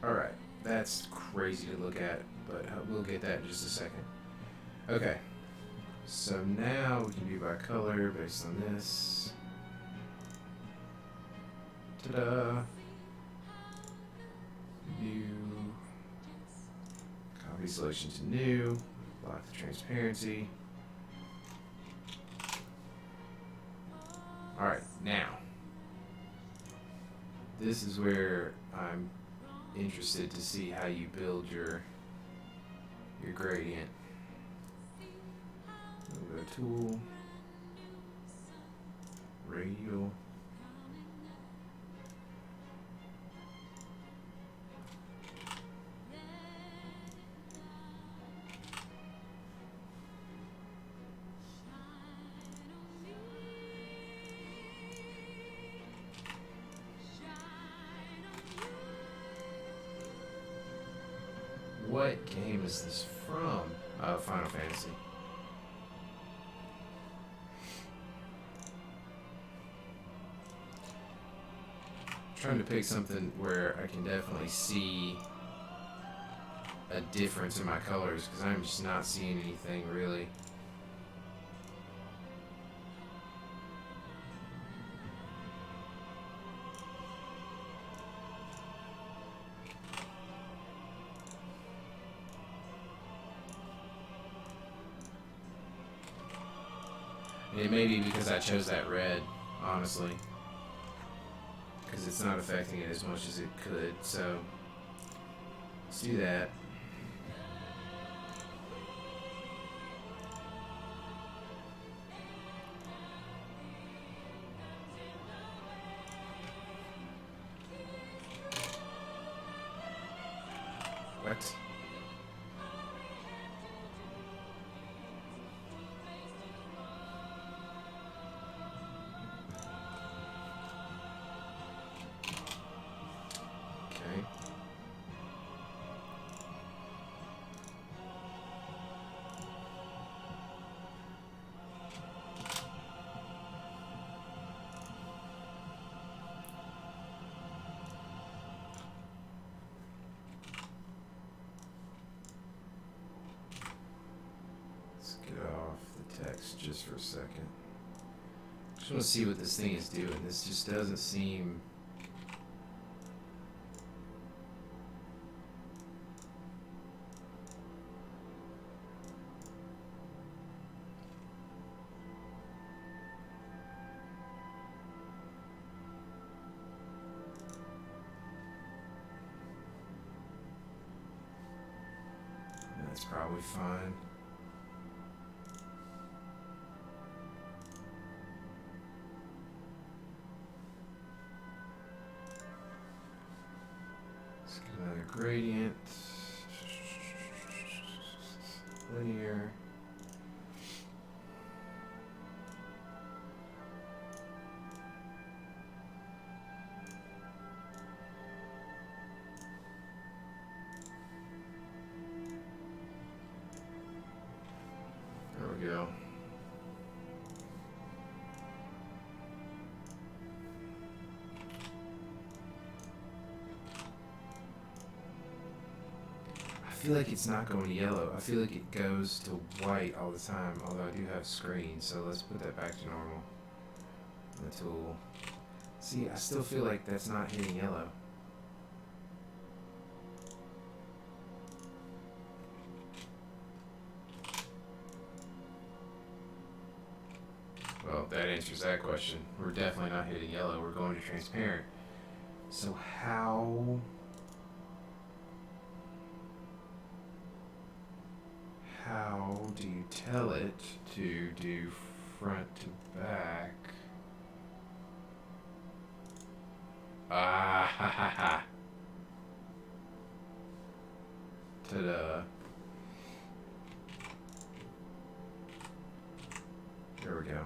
[SPEAKER 1] Alright, that's crazy to look at, but we'll get that in just a second. Okay, so now we can do by color based on this. Ta-da! New. Copy selection to new. Lock the transparency. Alright, now. This is where I'm interested to see how you build your gradient. We'll go tool, radial. What game is this from? Final Fantasy. I'm trying to pick something where I can definitely see a difference in my colors, because I'm just not seeing anything really. It may be because I chose that red, honestly. Because it's not affecting it as much as it could, so let's do that. What? Just for a second. Just want to see what this thing is doing. This just doesn't seem... That's probably fine. Another gradient, linear. There we go. I feel like it's not going to yellow. I feel like it goes to white all the time, although I do have screen, so let's put that back to normal. The tool. See, I still feel like that's not hitting yellow. Well, that answers that question. We're definitely not hitting yellow. We're going to transparent. So how do you tell it to do front to back? Ah, ha, ha, ha. Ta-da. There we go.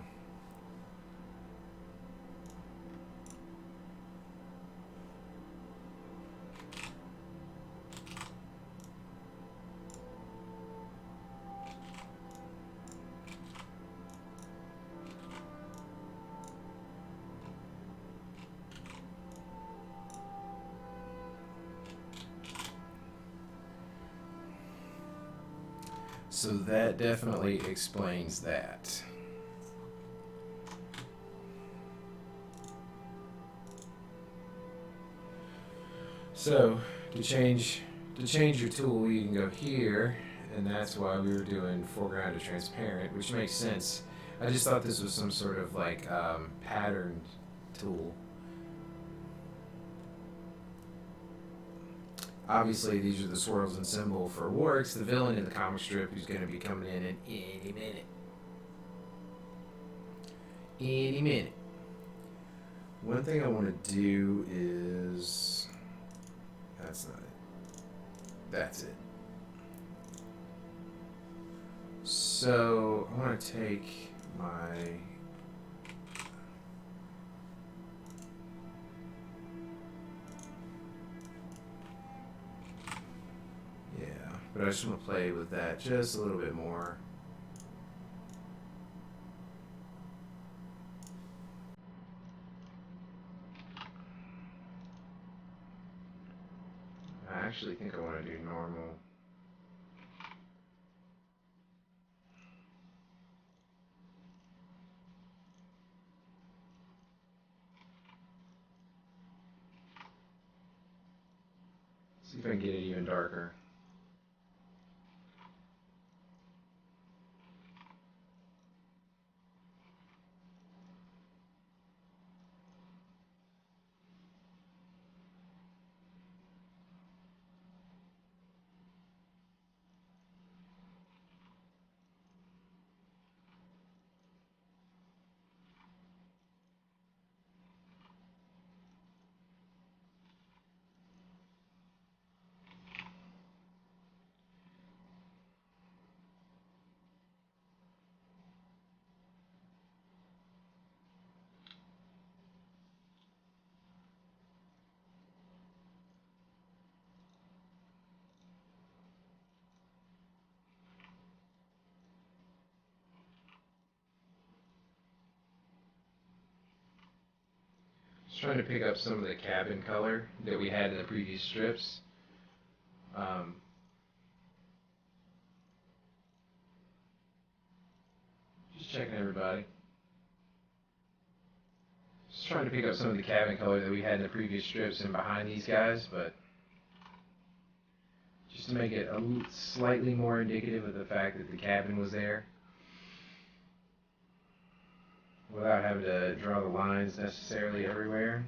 [SPEAKER 1] So that definitely explains that. So to change your tool, you can go here, and that's why we were doing foreground to transparent, which makes sense. I just thought this was some sort of like patterned tool. Obviously, these are the swirls and symbol for Warwick's, the villain in the comic strip, who's going to be coming in any minute. Any minute. One thing I want to do is... That's not it. That's it. So, I want to take my... But I just want to play with that just a little bit more. I actually think I want to do normal. See if I can get it even darker. Just trying to pick up some of the cabin color that we had in the previous strips. Just checking everybody. Just trying to pick up some of the cabin color that we had in the previous strips and behind these guys, but just to make it slightly more indicative of the fact that the cabin was there, without having to draw the lines necessarily everywhere.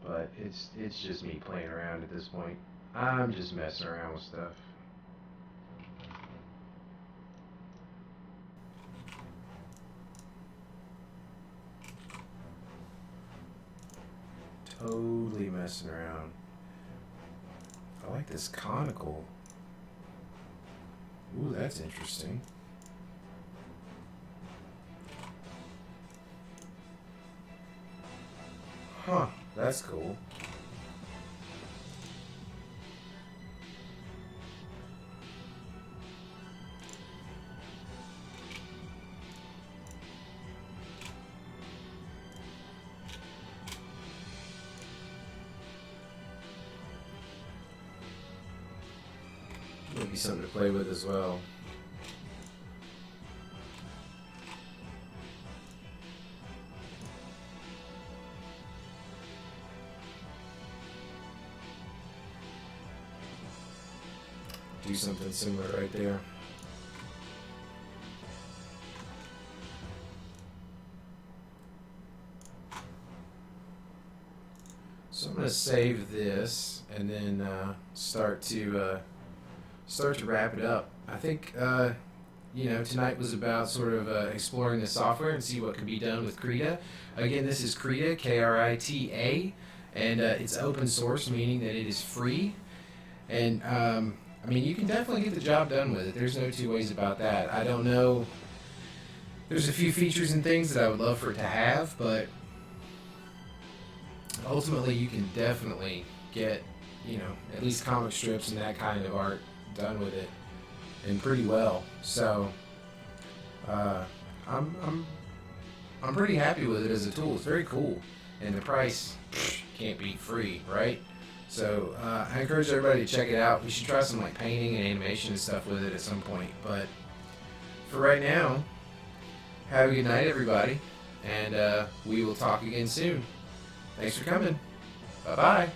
[SPEAKER 1] But it's just me playing around at this point. I'm just messing around with stuff. Totally messing around. I like this conical. Ooh, that's interesting. Huh, that's cool. something to play with as well. Do something similar right there. So I'm going to save this and then start to wrap it up. I think tonight was about sort of exploring the software and see what could be done with Krita. Again, this is Krita, Krita, and it's open source, meaning that it is free. And I mean, you can definitely get the job done with it. There's no two ways about that. I don't know. There's a few features and things that I would love for it to have, but ultimately you can definitely get, at least comic strips and that kind of art done with it, and pretty well. So I'm pretty happy with it as a tool. It's very cool, and the price can't be free, right? So I encourage everybody to check it out. We should try some like painting and animation and stuff with it at some point. But for right now, have a good night, everybody, and we will talk again soon. Thanks for coming. Bye-bye.